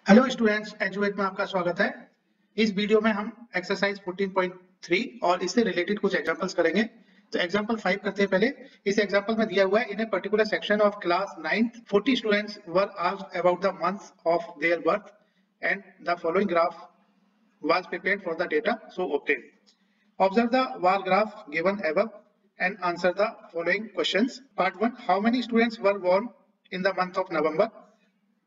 Hello students, एजुएट में आपका स्वागत है। इस वीडियो में हम एक्सरसाइज 14.3 और इससे रिलेटेड कुछ एग्जांपल्स करेंगे। तो एग्जांपल 5 करते हैं पहले। इस एग्जांपल में दिया हुआ है, in a particular section of class 9th 40 students were asked about the months of their birth and the following graph was prepared for the data so obtained. Observe the bar graph given above and answer the following questions. Part 1, how many students were born in the month of November?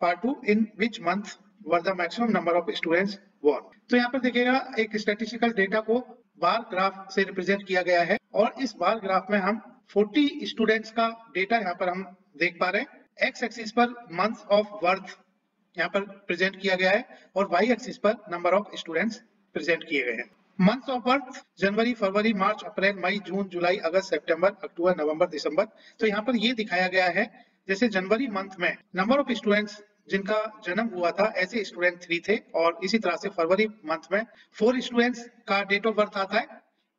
Part 2, in which month were the maximum number of students born? तो यहाँ पर देखिएगा एक statistical data को bar graph से represent किया गया है और इस बार ग्राफ में हम 40 स्टूडेंट्स का डेटा यहाँ पर हम देख पा रहे हैं। X axis per month of birth यहाँ पर प्रेजेंट किया गया है और वाई एक्सिस पर नंबर ऑफ स्टूडेंट्स प्रेजेंट किए गए हैं। मंथ्स ऑफ बर्थ जनवरी, फरवरी, मार्च, अप्रैल, मई, जून, जुलाई, अगस्त, सितंबर, अक्टूबर, नवंबर, दिसंबर। तो यहाँ पर ये दिखाया गया है जैसे जनवरी मंथ में नंबर ऑफ स्टूडेंट्स जिनका जन्म हुआ था ऐसे स्टूडेंट 3 थे और इसी तरह से फरवरी मंथ में 4 स्टूडेंट्स का डेट ऑफ बर्थ आता है।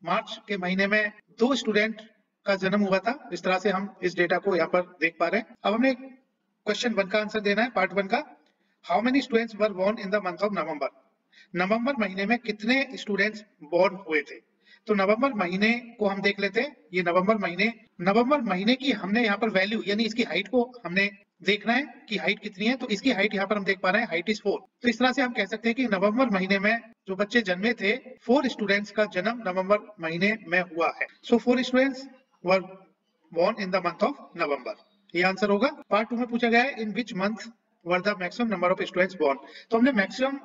मार्च के महीने में 2 स्टूडेंट का जन्म हुआ था। इस तरह से हम इस डेटा को यहाँ पर देख पा रहे हैं। अब हमें क्वेश्चन 1 का आंसर देना है, पार्ट 1 का। How many students were born in the month of November? नवंबर महीने में कितने स्टूडेंट्स बोर्न हुए थे? तो नवंबर महीने को हम देख लेते हैं। ये नवंबर महीने की हमने यहाँ पर वैल्यू यानी इसकी हाइट को हमने देखना है कि हाइट कितनी है। तो इसकी हाइट यहाँ पर हम देख पा रहे हैं, हाइट इज 4। तो इस तरह से हम कह सकते हैं कि नवंबर महीने में जो बच्चे जन्मे थे 4 स्टूडेंट्स का जन्म नवंबर महीने में हुआ है। So 4 students were born in the month of November. ये आंसर होगा। पार्ट 2 में पूछा गया है, in which month were the maximum number of students born. तो हमने मैक्सिमम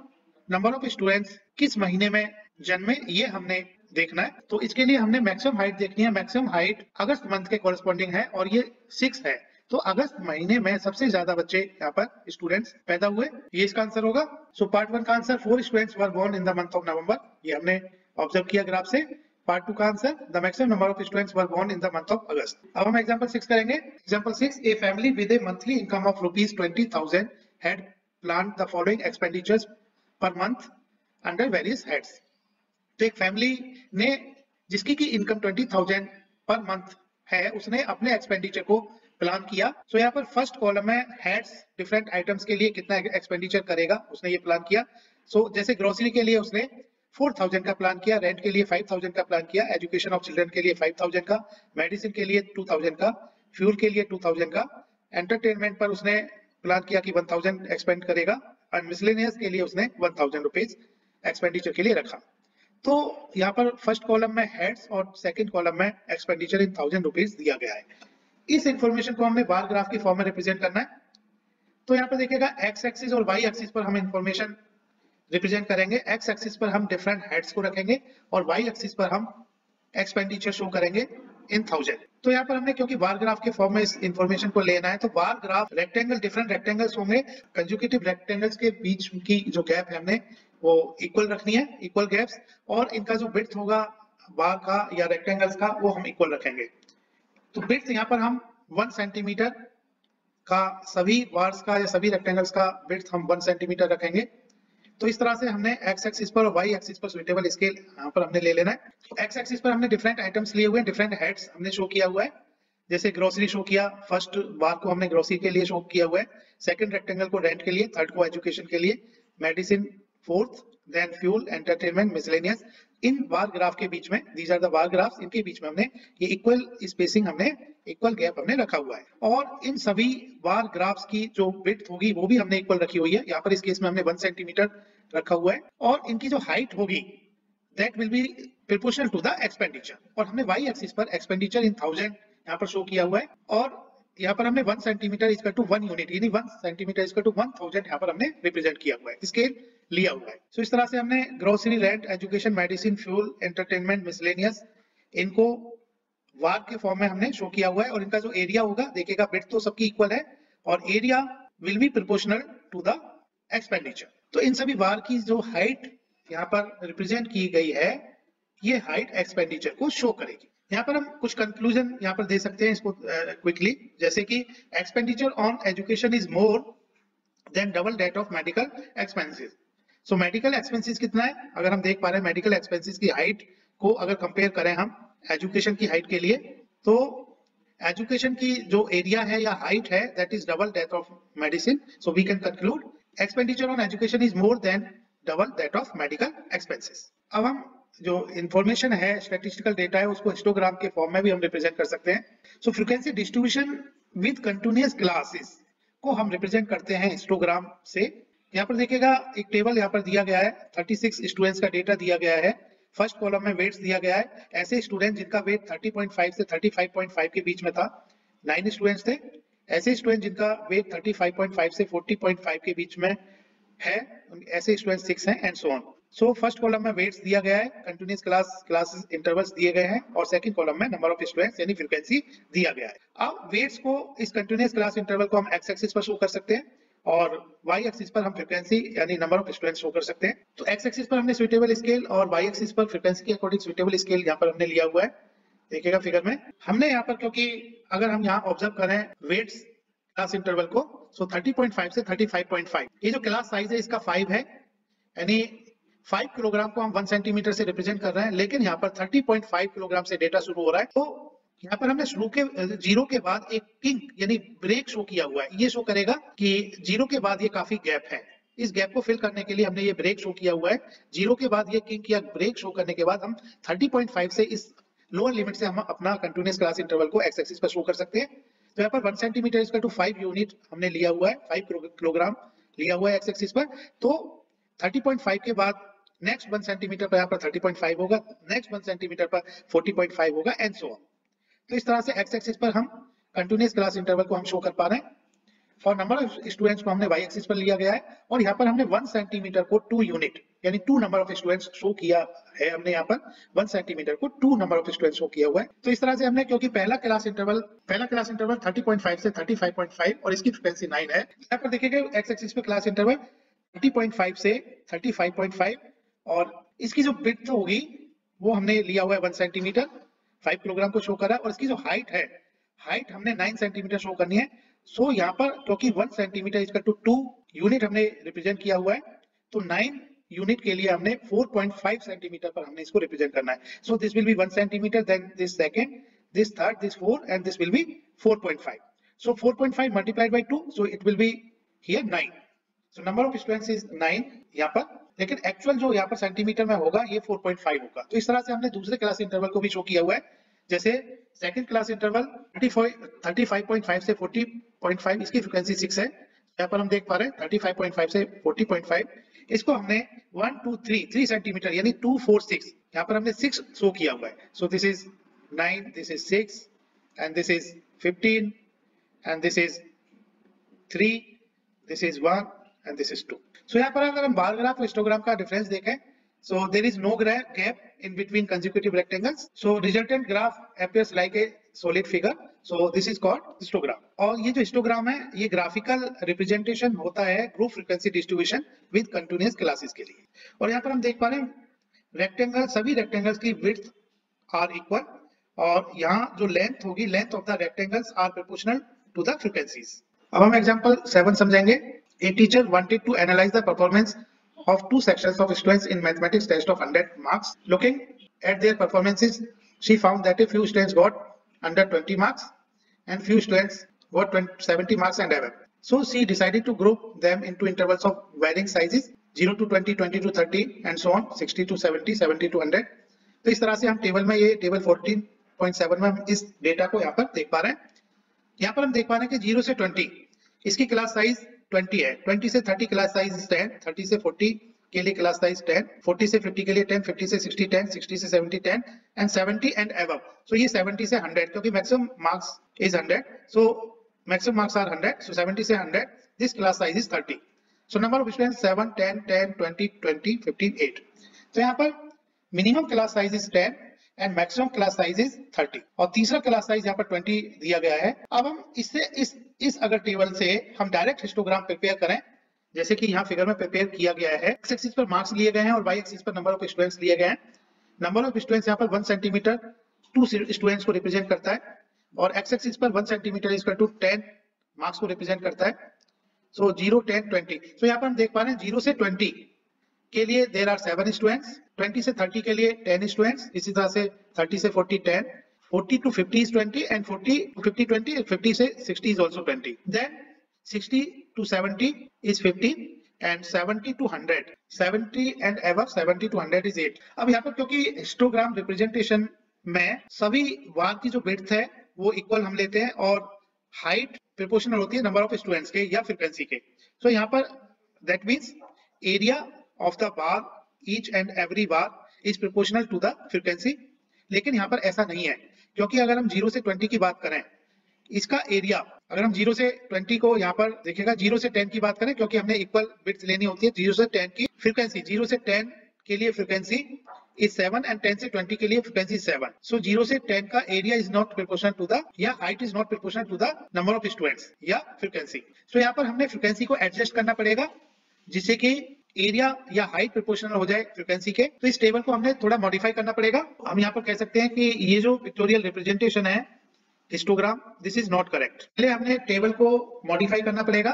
नंबर ऑफ स्टूडेंट्स किस महीने में जन्मे ये हमने देखना है। तो इसके लिए हमने मैक्सिमम हाइट देखनी है। मैक्सिमम हाइट अगस्त मंथ के कॉरेस्पॉन्डिंग है और ये 6 है। तो अगस्त महीने में सबसे ज्यादा बच्चे यहाँ पर स्टूडेंट्स पैदा हुए, ये इसका आंसर होगा। सो पार्ट 1 का answer 4 students were born in the month of November, ये हमने ऑब्जर्व किया ग्राफ से। पार्ट 2 का answer, the maximum number of students were born in the month of August. अब हम एग्जांपल 6 करेंगे। Example 6, a family with a monthly income of ₹20,000 had planned the following expenditures per month under various heads. तो एक family ने जिसकी की income 20,000 per month है, उसने अपने एक्सपेंडिचर को प्लान किया। सो यहाँ पर फर्स्ट कॉलम में हेड्स डिफरेंट आइटम्स के लिए कितना एक्सपेंडिचर करेगा उसने ये प्लान किया। सो जैसे ग्रोसरी के लिए उसने 4,000 का प्लान किया, रेंट के लिए 5,000 का प्लान किया, एजुकेशन ऑफ चिल्ड्रन के लिए 5,000 का, मेडिसिन के लिए 2,000 का, फ्यूल के लिए 2,000 का, एंटरटेनमेंट पर उसने प्लान किया कि 1,000 एक्सपेंड करेगा और मिसलेनियस के लिए उसने 1,000 रुपीज एक्सपेंडिचर के लिए रखा। तो यहाँ पर फर्स्ट कॉलम में हेड्स और सेकंड कॉलम में एक्सपेंडिचर इन 1,000 रुपीज दिया गया है। इस इंफॉर्मेशन को हमने बार ग्राफ की फॉर्म में रिप्रेजेंट करना है। तो यहाँ पर देखिएगा एक्स एक्सिस और वाई एक्सिस पर हम इंफॉर्मेशन रिप्रेजेंट करेंगे। एक्स एक्सिस पर हम डिफरेंट हेड्स को रखेंगे और वाई एक्सिस पर हम एक्सपेंडिचर शो करेंगे इन 1,000। तो यहाँ पर हमने क्योंकि बार ग्राफ के फॉर्म में इस इंफॉर्मेशन को लेना है, तो bar graph rectangle, different rectangles होंगे। कंजुगेटिव रेक्टेंगल्स के बीच की जो गैप है हमने वो इक्वल रखनी है, इक्वल गैप्स, और इनका जो विड्थ होगा बार का या रेक्टेंगल्स का वो हम इक्वल रखेंगे। तो विड्थ यहाँ पर हम 1 सेंटीमीटर का, सभी बार्स का या सभी रेक्टेंगल्स का विड्थ हम 1 सेंटीमीटर रखेंगे। तो इस तरह से हमने एक्स एक्सिस पर और वाई एक्सिस पर सुइटेबल स्केल यहाँ पर हमने ले लेना है। तो एक्स एक्सिस पर हमने डिफरेंट आइटम्स लिए हुए हैं, डिफरेंट हेड्स हमने शो किया हुआ है। जैसे ग्रोसरी शो किया, फर्स्ट बार को हमने ग्रोसरी के लिए शो किया हुआ है, सेकंड रेक्टेंगल को रेंट के लिए, थर्ड को एजुकेशन के लिए, medicine fourth, then fuel, entertainment, miscellaneous. इन बार ग्राफ के बीच में, these are the bar graphs, इनके बीच में हमने ये इक्वल स्पेसिंग, हमने इक्वल गैप हमने रखा हुआ है। और इन सभी बार ग्राफ्स की जो विड्थ होगी वो भी हमने इक्वल रखी हुई है। यहाँ पर इस केस में हमने 1 सेंटीमीटर रखा हुआ है और इनकी जो हाइट होगी that will be proportional to the expenditure. और हमने वाई एक्सिस पर एक्सपेंडिचर इन 1,000 यहाँ पर शो किया हुआ है और यहाँ पर हमने 1 सेंटीमीटर इक्वल टू 1 यूनिट यानी 1 सेंटीमीटर इक्वल टू 1,000 यहाँ पर हमने रिप्रेजेंट किया हुआ है, स्केल लिया हुआ है। सो इस तरह से हमने grocery, rent, education, medicine, fuel, entertainment, miscellaneous, इनको वार के फॉर्म में हमने शो किया हुआ है। और इनका जो एरिया होगा देखिएगा, विड्थ तो सबकी इक्वल है और area will be proportional to the expenditure. तो इन सभी बार की जो हाइट यहाँ पर रिप्रेजेंट की गई है, ये हाइट एक्सपेंडिचर को शो करेगी। यहाँ पर हम कुछ कंक्लूजन यहाँ पर दे सकते हैं इसको क्विकली, जैसे कि expenditure on education is more than double that of medical expenses. So medical expenses कितना है, अगर हम देख पा रहे हैं मेडिकल एक्सपेंसेस की हाइट को अगर कंपेयर करें हम एजुकेशन की हाइट के लिए, तो एजुकेशन की जो एरिया है या हाइट है that is double that of medicine. So we can conclude expenditure on education is more than double that of medical expenses. अब हम जो इंफॉर्मेशन है, स्टैटिस्टिकल डेटा है, उसको हिस्टोग्राम के फॉर्म में भी हम रिप्रेजेंट कर सकते हैं। So frequency distribution with continuous classes को हम रिप्रेजेंट करते हैं हिस्टोग्राम से। यहाँ पर देखिएगा एक टेबल यहाँ पर दिया गया है, 36 स्टूडेंट्स का डेटा दिया गया है। फर्स्ट कॉलम में वेट्स दिया गया है। ऐसे स्टूडेंट जिनका वेट 30.5 से 35.5 के बीच में था, 9 स्टूडेंट्स थे। ऐसे स्टूडेंट जिनका वेट 35.5 से 40.5 के बीच में है, ऐसे स्टूडेंट 6 हैं, and so on. So first column में वेट्स दिया गया है, कंटिन्यूअस क्लासेस इंटरवल्स दिए गए हैं, और सेकंड कॉलम में नंबर ऑफ स्टूडेंट्स यानी फ्रीक्वेंसी दिया गया है। अब वेट्स को, इस कंटिन्यूअस क्लास इंटरवल को हम एक्स एक्सिस पर शो कर सकते हैं और वाई एक्सिस पर हम फ्रीक्वेंसी यानी नंबर ऑफ स्टूडेंट्स शो कर सकते हैं। तो एक्स एक्सिस पर हमने सुइटेबल स्केल और वाई एक्सिस पर फ्रीक्वेंसी के अकॉर्डिंग सुइटेबल स्केल यहाँ पर हमने लिया हुआ है। देखिएगा फिगर में हमने यहाँ पर, क्योंकि अगर हम यहाँ ऑब्जर्व करें वेट्स क्लास इंटरवल को, सो 30.5 से 35.5, ये जो क्लास साइज है इसका 5 है, यानी 5 किलोग्राम को हम 1 सेंटीमीटर से रिप्रेजेंट कर रहे हैं। लेकिन यहाँ पर 30.5 किलोग्राम से डेटा शुरू हो रहा है, तो यहाँ पर हमने शुरू के 0 के बाद एक किंक यानी ब्रेक शो किया हुआ है। ये शो करेगा कि 0 के बाद ये काफी गैप है। इस गैप को फिल करने के लिए हमने ये ब्रेक शो किया हुआ है। 0 के बाद ये किंक या ब्रेक शो करने के बाद हम 30.5 से इस लोअर लिमिट से हम अपना कंटिन्यूअस क्लास इंटरवल को एक्स एक्सिस पर शो कर सकते हैं। तो यहाँ पर 1 सेंटीमीटर इसका टू 5 यूनिट हमने लिया हुआ है, 5 किलोग्राम लिया हुआ है एक्स एक्सिस पर। तो 30.5 के बाद नेक्स्ट 1 सेंटीमीटर पर यहाँ पर 30.5 होगा, नेक्स्ट 1 सेंटीमीटर पर 40.5 होगा, एंड सो ऑन। तो इस तरह से एक्स एक्सिस पर हम कंटिन्यूअस क्लास इंटरवल को हम शो कर पा रहे हैं। फॉर नंबर ऑफ स्टूडेंट्स को हमने वाई एक्सिस पर लिया गया है, और यहाँ पर हमने 1 सेंटीमीटर को 2 यूनिट यानी 2 नंबर ऑफ स्टूडेंट्स शो किया है। हमने यहाँ पर 1 सेंटीमीटर को 2 नंबर ऑफ स्टूडेंट्स शो किया हुआ है। तो इस तरह से हमने, क्योंकि पहला क्लास इंटरवल 30.5 से 35.5 और इसकी फ्रीक्वेंसी 9 है। यहाँ पर देखिएगा एक्स एक्सिस पे क्लास इंटरवल 30.5 से 35.5 और इसकी जो विड्थ होगी वो हमने लिया हुआ है 1 सेंटीमीटर, 5 किलोग्राम को शो करा, और इसकी जो हाइट है, हाइट हमने 9 सेंटीमीटर शो करनी है। सो यहाँ पर क्योंकि 1 सेंटीमीटर इसका टू 2 यूनिट हमने रिप्रेजेंट किया हुआ है, तो 9 यूनिट के लिए हमने 4.5 सेंटीमीटर पर हमने इसको रिप्रेजेंट करना है। So this will be 1 centimetre, then this second, this third, this 4 and this will be 4.5. So 4.5 multiplied by 2, so it will be here 9. So number of students is 9 यहाँ पर, लेकिन एक्चुअल जो यहाँ पर सेंटीमीटर में होगा ये 4.5 होगा। तो इस तरह से हमने दूसरे क्लास इंटरवल को भी शो किया हुआ है। जैसे सेकंड क्लास इंटरवल 35.5 से 40.5, इसकी फ्रीक्वेंसी 6 है। यहाँ पर हम देख पा रहे हैं 35.5 से 40.5, इसको हमने 1 2 3 सेंटीमीटर यानी 2 4 6, यहाँ पर हमने 6 शो किया हुआ है। So this is 9, this is 6 and this is 15 and this is 3, this is 1 and this is 2. So यहाँ पर अगर हम बार ग्राफ और हिस्टोग्राम का डिफरेंस देखें, so there is no gap in between consecutive rectangles, so resultant graph appears like a solid figure, so this is called histogram. और ये जो हिस्टोग्राम है ये ग्राफिकल रिप्रेजेंटेशन होता है group frequency distribution with continuous classes के लिए। और यहाँ पर हम देख पा रहे हैं रेक्टेंगल, सभी रेक्टेंगल्स की विड्थ आर इक्वल, और यहाँ जो लेंथ होगी, length of the rectangles are proportional to the frequencies. अब हम एग्जांपल 7 समझेंगे। A teacher wanted to analyze the performance of 2 sections of students in mathematics test of 100 marks. Looking at their performances, she found that a few students got under 20 marks and few students got 70 marks and above. So she decided to group them into intervals of varying sizes, 0 to 20, 20 to 30 and so on, 60 to 70, 70 to 100. तो इस तरह से हम table में, ये table 14.7 में हम इस डेटा को यहाँ पर देख पा रहे हैं। यहाँ पर हम देख पा रहे हैं कि 0 से 20 इसकी क्लास साइज 20 है, 20 से 30 क्लास साइज 10, 30 से 40 के लिए क्लास साइज 10, 40 से 50 के लिए 10, 50 से 60 10, 60 से 70 10 एंड 70 एंड अबव। सो ये 70 से 100, क्योंकि maximum marks is 100, so maximum marks are 100, so 70 से 100 this class size is 30। So number of students 7 10 10 20 20 15 8। तो यहाँ पर minimum class size is 10 and maximum class size is 30, और तीसरा क्लास साइज यहाँ पर 20 दिया गया है। अब हम इससे इस अगर टेबल से हम डायरेक्ट हिस्टोग्राम प्रिपेयर करें, जैसे कि यहाँ फिगर में प्रिपेयर किया गया है, एक्स एक्सिस पर मार्क्स लिए गए हैं और वाई एक्सिस पर नंबर ऑफ स्टूडेंट्स लिए गए हैं। नंबर ऑफ स्टूडेंट्स यहाँ पर 1 सेंटीमीटर 2 स्टूडेंट्स को रिप्रेजेंट करता है, और एक्स एक्सिस पर 1 centimetre is equal to 10 marks को रिप्रेजेंट करता है। सो 0 10 20। तो यहाँ पर हम देख पा रहे हैं 0 से 20 के लिए देयर आर 7 स्टूडेंट्स, 20 से 30 के लिए 10 स्टूडेंट्स, इसी तरह से 30 से 40 10, 40 to 50 is 20 and 40 to 50 20, 50 से 60 is also 20, then 60 to 70 is 15, and 70 to 100, 70 and above 70 to 100 is 8. अब यहाँ पर क्योंकि हिस्टोग्राम रिप्रेजेंटेशन में सभी वार की जो विड्थ है वो इक्वल हम लेते हैं और हाइट प्रोपोर्शनल होती है नंबर ऑफ स्टूडेंट्स के या फ्रीक्वेंसी के। So यहाँ पर that means area of the bar each and every bar is proportional to the frequency। लेकिन यहाँ पर ऐसा नहीं है, क्योंकि अगर हम 0 से 20 की बात करें, इसका एरिया अगर हम 0 से 20 को यहाँ पर देखिएगा 0 से 10 की बात करें, क्योंकि हमने इक्वल बिट्स लेनी होती है। 0 से 10 की फ्रीक्वेंसी, 0 से 10 के लिए फ्रीक्वेंसी इज 7 एंड 10 से 20 के लिए फ्रीक्वेंसी 7। सो 0 से 10 का area is not proportional to the या height is not proportional to the number of students या फ्रीक्वेंसी। सो यहाँ पर हमने फ्रीक्वेंसी को एडजस्ट करना पड़ेगा जिससे कि एरिया या हाइट प्रोपोर्शनल हो जाए फ्रीक्वेंसी के। तो इस टेबल को हमने थोड़ा मॉडिफाई करना पड़ेगा। हम यहाँ पर कह सकते हैं कि ये जो पिक्टोरियल रिप्रेजेंटेशन है histogram, this is not correct. पहले हमने टेबल को मॉडिफाई करना पड़ेगा।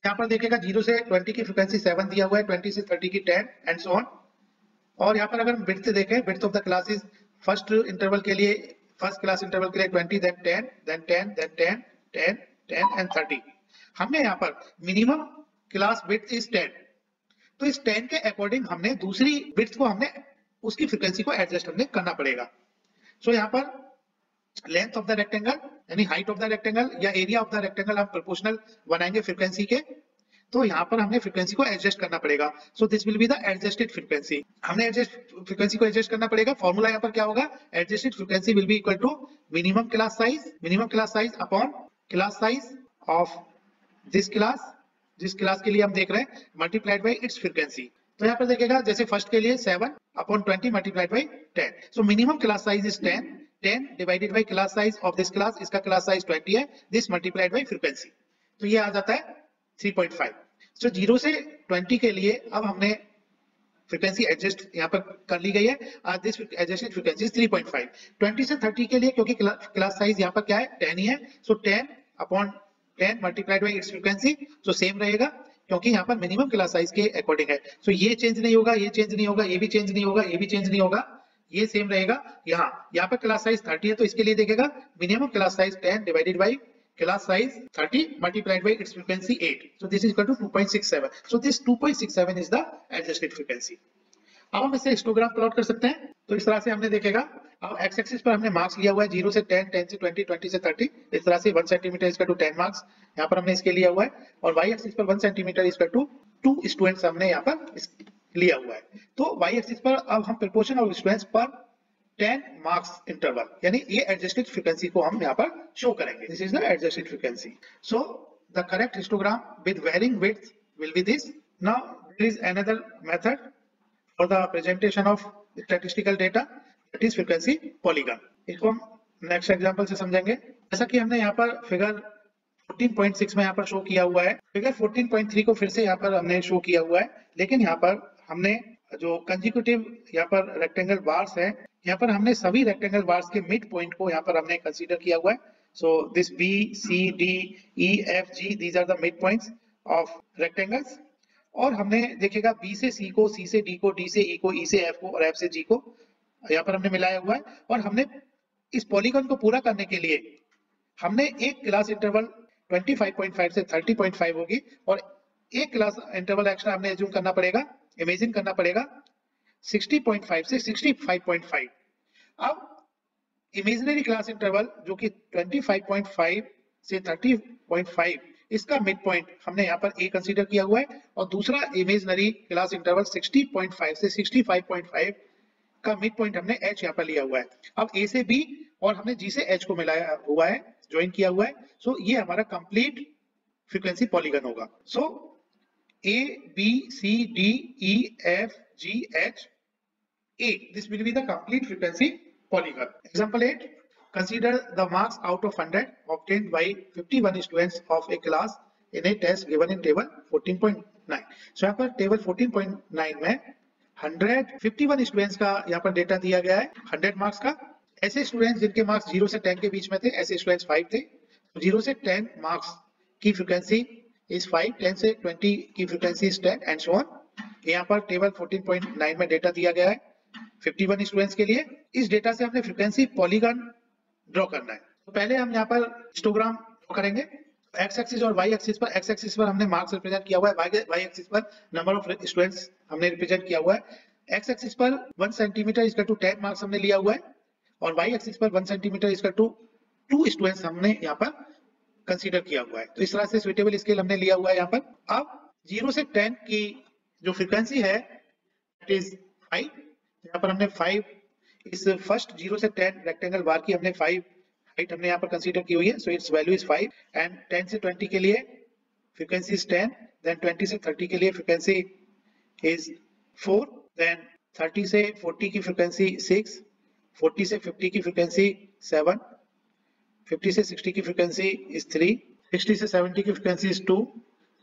यहाँ पर देखिएगा 0 से 20 की फ्रीक्वेंसी 7 दिया हुआ है, 20 से 30 की 10 एंड सो ऑन। और यहाँ पर अगर हम विड्थ देखें, width of the classes first interval के लिए, फर्स्ट क्लास इंटरवल के लिए 20, देन 10, देन 10, देन 10, 10, 10 एंड 30। हमने यहाँ पर मिनिमम क्लास विड्थ इज 10, तो इस 10 के अकॉर्डिंग हमने दूसरी विड्थ को हमने उसकी फ्रीक्वेंसी को एडजस्ट हमने करना पड़ेगा। सो यहाँ पर लेंथ ऑफ द रेक्टेंगल यानी हाइट ऑफ द रेक्टेंगल या एरिया ऑफ द रेक्टेंगल हम प्रोपोर्शनल बनाएंगे फ्रीक्वेंसी के, तो यहाँ पर हमने फ्रीक्वेंसी को एडजस्ट करना पड़ेगा। So this will be the adjusted frequency. हमने फ्रीक्वेंसी को एडजस्ट करना पड़ेगा। फॉर्मूला यहाँ पर क्या होगा, adjusted frequency will be equal to minimum class size upon class size of this class, जिस क्लास के लिए हम देख रहे हैं, मल्टीप्लाइड बाई इट्स फ्रीक्वेंसी। तो यहाँ पर देखिएगा जैसे फर्स्ट के लिए 7 upon 20 multiplied by 10। So minimum class size is 10, 10 divided by class size of this class, इसका क्लास साइज 20 है, दिस मल्टीप्लाइड बाई फ्रीक्वेंसी, तो ये आ जाता है 3.5। सो 0 से 20 के लिए अब हमने फ्रीक्वेंसी एडजस्ट यहाँ पर कर ली गई है। This adjusted frequency 3.5। 20 से 30 के लिए क्योंकि क्लास साइज यहाँ पर क्या है, 10 ही है, सो 10 upon 10 multiplied by its frequency, तो सेम रहेगा क्योंकि यहाँ पर मिनिमम क्लास साइज के अकॉर्डिंग है। सो ये चेंज नहीं होगा, ये चेंज नहीं होगा, ये भी चेंज नहीं होगा, ये भी चेंज नहीं होगा, ये सेम रहेगा। यहाँ पर क्लास साइज 30 है, तो इसके लिए देखेगा minimum class size 10 divided by class size 30 multiplied by its frequency 8. So this is equal to 2.67. So this 2.67 is the adjusted frequency. अब हम इससे हिस्टोग्राम प्लॉट कर सकते हैं। तो इस तरह से हमने देखेगा, अब एक्स एक्सिस पर हमने मार्क्स लिया हुआ है 0 से 10, 10 से 20, 20 से 30। इस तरह से 1 सेंटीमीटर इसका टू 10 मार्क्स यहाँ पर हमने इसके लिया हुआ है, और वाई एक्सिस पर 1 सेंटीमीटर इसका टू 2 स्टूडेंट्स हमने यहाँ पर लिया हुआ है। तो वाई एक्सिस पर अब हम प्रोपोर्शन ऑफ स्टूडेंट्स पर 10 मार्क्स इंटरवल यानी ये एडजस्टेड फ्रीक्वेंसी को हम यहाँ पर शो करेंगे। This is the adjusted frequency. So the correct histogram with varying width will be this. Now there is another method for the presentation of statistical data, that is frequency polygon. इसको हम next example से समझेंगे। जैसा कि हमने यहाँ पर figure 14.6 में यहाँ पर शो किया हुआ है, फिगर 14.3 को फिर से यहाँ पर हमने शो किया हुआ है, लेकिन यहाँ पर हमने जो कंसेक्यूटिव यहाँ पर रेक्टेंगल बार्स है, यहाँ पर हमने सभी रेक्टेंगल बार्स के मिड पॉइंट को यहाँ पर हमने कंसीडर किया हुआ है। So this B C D E F G, these are the mid points of rectangles. और हमने देखेगा बी से सी को, सी से डी को, डी से ई को, ई से एफ को और एफ से जी को यहाँ पर हमने मिलाया हुआ है। और हमने इस पॉलीगन को पूरा करने के लिए हमने एक क्लास इंटरवल 25.5 से 30.5 होगी और एक क्लास इंटरवल एक्स्ट्रा हमने एज्यूम करना पड़ेगा, इमेजिन करना पड़ेगा 60.5 से 65.5। अब इमेजिनरी क्लास इंटरवल जो कि 25.5 से 30.5, इसका मिड पॉइंट हमने यहाँ पर ए कंसीडर किया हुआ है, और दूसरा इमेजिनरी क्लास इंटरवल 60.5 से 65.5 का मिड पॉइंट हमने एच यहाँ पर लिया हुआ है। अब ए से बी और हमने जी से एच को मिलाया हुआ है, ज्वाइन किया हुआ है। सो ये हमारा कंप्लीट फ्रीक्वेंसी पॉलीगन होगा। So A B C D E F G H A, this will be the complete frequency polygon. Example 8, consider the marks out of 100 obtained by 51 students of a class in a test given in table 14.9. So यहाँ पर table 14.9 में 151 students का यहाँ पर data दिया गया है 100 marks का। ऐसे स्टूडेंट्स जिनके मार्क्स 0 से 10 के बीच में थे, ऐसे स्टूडेंट्स 5 थे। 0 से 10 मार्क्स की फ्रीक्वेंसी इज 5, 10 से 20 की frequency is 10 and so on. यहाँ पर टेबल 14.9 में डेटा दिया गया है 51 स्टूडेंट्स के लिए। इस डेटा से हमने फ्रीक्वेंसी पॉलीगन ड्रॉ करना है। तो पहले हम यहाँ पर हिस्टोग्राम ड्रॉ करेंगे। एक्स एक्सिस और वाई एक्सिस पर, एक्स एक्सिस पर हमने मार्क्स रिप्रेजेंट किया हुआ है, वाई एक्सिस पर नंबर ऑफ स्टूडेंट्स हमने रिप्रेजेंट किया हुआ है। एक्स एक्सिस पर 1 centimetre is equal to 10 marks हमने लिया हुआ है और वाई एक्सिस पर 1 centimetre is equal to 2 students हमने यहाँ पर कंसीडर किया हुआ है। तो इस तरह से सुइटेबल स्केल हमने लिया हुआ है यहाँ पर। अब 0 से 10 की जो फ्रीक्वेंसी है इट इज 5। यहाँ पर हमने 5 इस फर्स्ट 0 से 10 रेक्टेंगल बार की हमने 5 हाइट हमने यहाँ पर कंसीडर की हुई है। So it's value is 5 and 10 से 20 के लिए फ्रीक्वेंसी इज 10, देन 20 से 30 के लिए फ्रीक्वेंसी इज 4, देन 30 से 40 की फ्रीक्वेंसी 6, 40 से 50 की फ्रीक्वेंसी 7, 50 से 60 की फ्रीक्वेंसी इज 3, 60 से 70 की फ्रीक्वेंसी इज 2,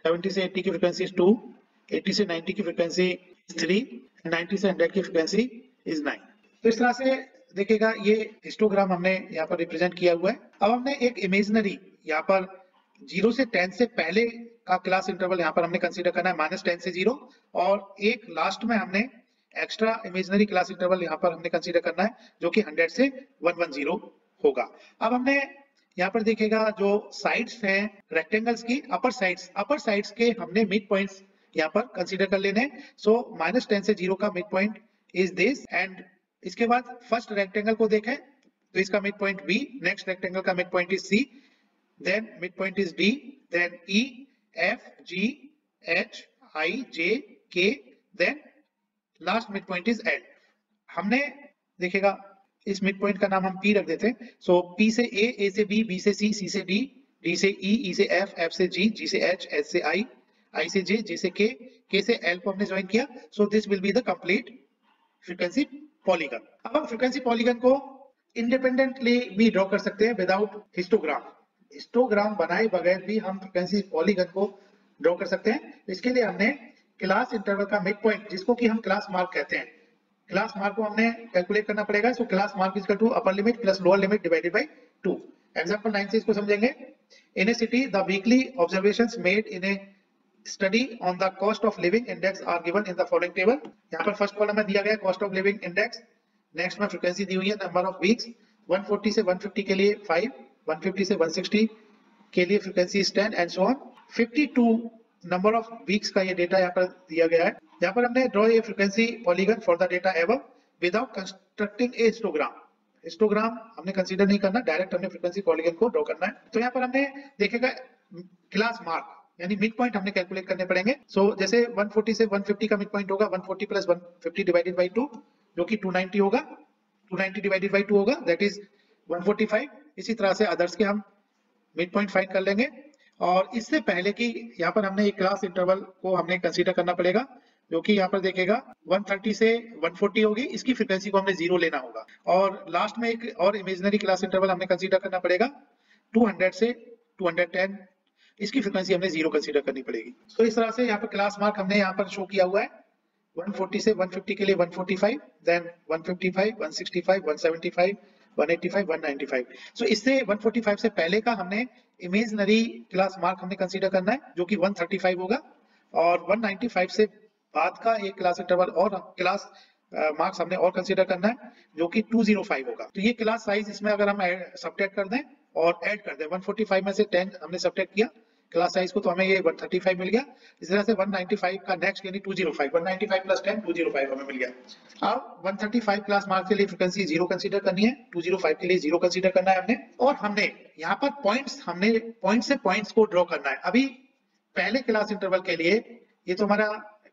70 से 80 की फ्रीक्वेंसी इज 2, 80 से 90 की फ्रीक्वेंसी इज 3, 90 से 100 की फ्रीक्वेंसी इज 9। तो इस तरह से देखिएगा ये हिस्टोग्राम हमने यहाँ पर रिप्रेजेंट किया हुआ है। अब हमने एक इमेजिनरी यहाँ पर 0 से 10 से पहले का क्लास इंटरवल यहाँ पर हमने कंसीडर करना है -10 से 0, और एक लास्ट में हमने एक्स्ट्रा इमेजिनरी क्लास इंटरवल यहाँ पर हमने कंसीडर करना है जो कि 100 से 110 होगा। अब हमने यहाँ पर देखिएगा जो साइड्स हैं रेक्टेंगल्स की, अपर साइड्स के हमने मिड पॉइंट्स यहाँ पर कंसीडर कर लेने। सो -10 से 0 का mid point is this, and इसके बाद फर्स्ट रेक्टेंगल को देखें तो इसका mid point B, next rectangle का mid point is C, then mid point is D, then E, F, G, H, I, J, K, then last mid point is L। हमने देखिएगा इस मिड पॉइंट का नाम हम P रख देते हैं। सो P से A से B, B से C, C से D, D से E, E से F, F से G, G से H, H से I, I से J, J से K, K से L को हमने ज्वाइन किया। सो this will be the complete frequency polygon. अब हम फ्रीक्वेंसी पॉलीगन को इंडिपेंडेंटली भी ड्रॉ कर सकते हैं विदाउट हिस्टोग्राम। हिस्टोग्राम बनाए बगैर भी हम फ्रीक्वेंसी पॉलीगन को ड्रॉ कर सकते हैं। इसके लिए हमने क्लास इंटरवल का मिड पॉइंट, जिसको कि हम क्लास मार्क कहते हैं, क्लास मार्क को हमने कैलकुलेट करना पड़ेगा। So class mark is equal to upper limit plus lower limit divided by 2। Example 9 से इसको समझेंगे। In a city the weekly observations made in a study on the cost of living index are given in the following table. यहाँ पर first column में दिया गया cost of living index, next में frequency दी हुई है, नंबर ऑफ वीक्स 140 से 150 के लिए 5, 150 से 160 के लिए frequency is 10 and so on. 52 number of weeks का ये डेटा यहाँ पर दिया गया है। यहाँ पर हमने draw a frequency polygon for the data above without constructing A histogram. Histogram हमने कंसीडर नहीं करना, डायरेक्ट हमने फ्रीक्वेंसी पॉलीगन को ड्रॉ करना है। तो यहाँ पर हमने देखेगा क्लास मार्क यानी मिड पॉइंट हमने कैलकुलेट करने पड़ेंगे। सो जैसे 140 से 150 का मिड पॉइंट होगा 140 प्लस 150 डिवाइडेड बाय 2 जो कि 290 होगा, 290 डिवाइडेड बाय 2 होगा, दैट इज 145। इसी तरह से अदर्स के हम मिड पॉइंट फाइंड कर लेंगे। और इससे पहले कि यहाँ पर हमने एक क्लास इंटरवल को हमने कंसीडर करना पड़ेगा जो कि यहाँ पर देखेगा 130 से 140 होगी, इसकी फ्रीक्वेंसी को हमने 0 लेना होगा। और लास्ट में एक और इमेजिनरी क्लास इंटरवल हमने कंसीडर करना पड़ेगा 200 से 210, इसकी फ्रीक्वेंसी हमने 0 कंसीडर करनी पड़ेगी। तो इस तरह से यहाँ पर क्लास मार्क हमने यहाँ पर शो किया हुआ है। 140 से 150 के लिए 145, देन 155, 165, 175, 185, 195। सो इससे 145 से पहले का हमने इमेजिनरी क्लास मार्क हमने कंसीडर करना है जो कि 135 होगा, और 195 से बाद का एक क्लास इंटरवल और क्लास मार्क्स हमने और कंसीडर करना है जो कि 205 होगा। तो ये क्लास साइज इसमें अगर हम सब्ट्रैक्ट कर दें और ऐड कर दें, 145 में से 10 हमने सब्ट्रैक्ट किया क्लास साइज को, तो हमें ये 135 मिल गया। इस तरह से 195 का नेक्स्ट यानी 205, 195 प्लस 10 205 हमें मिल गया। अब 135 क्लास मार्क के लिए फ्रीक्वेंसी 0 कंसीडर करनी है, 205 के लिए 0 कंसीडर करना है हमने, और हमने यहाँ पर पॉइंट्स, हमने पॉइंट से पॉइंट्स को ड्रॉ करना है। अभी पहले क्लास इंटरवल के लिए ये तो हमारा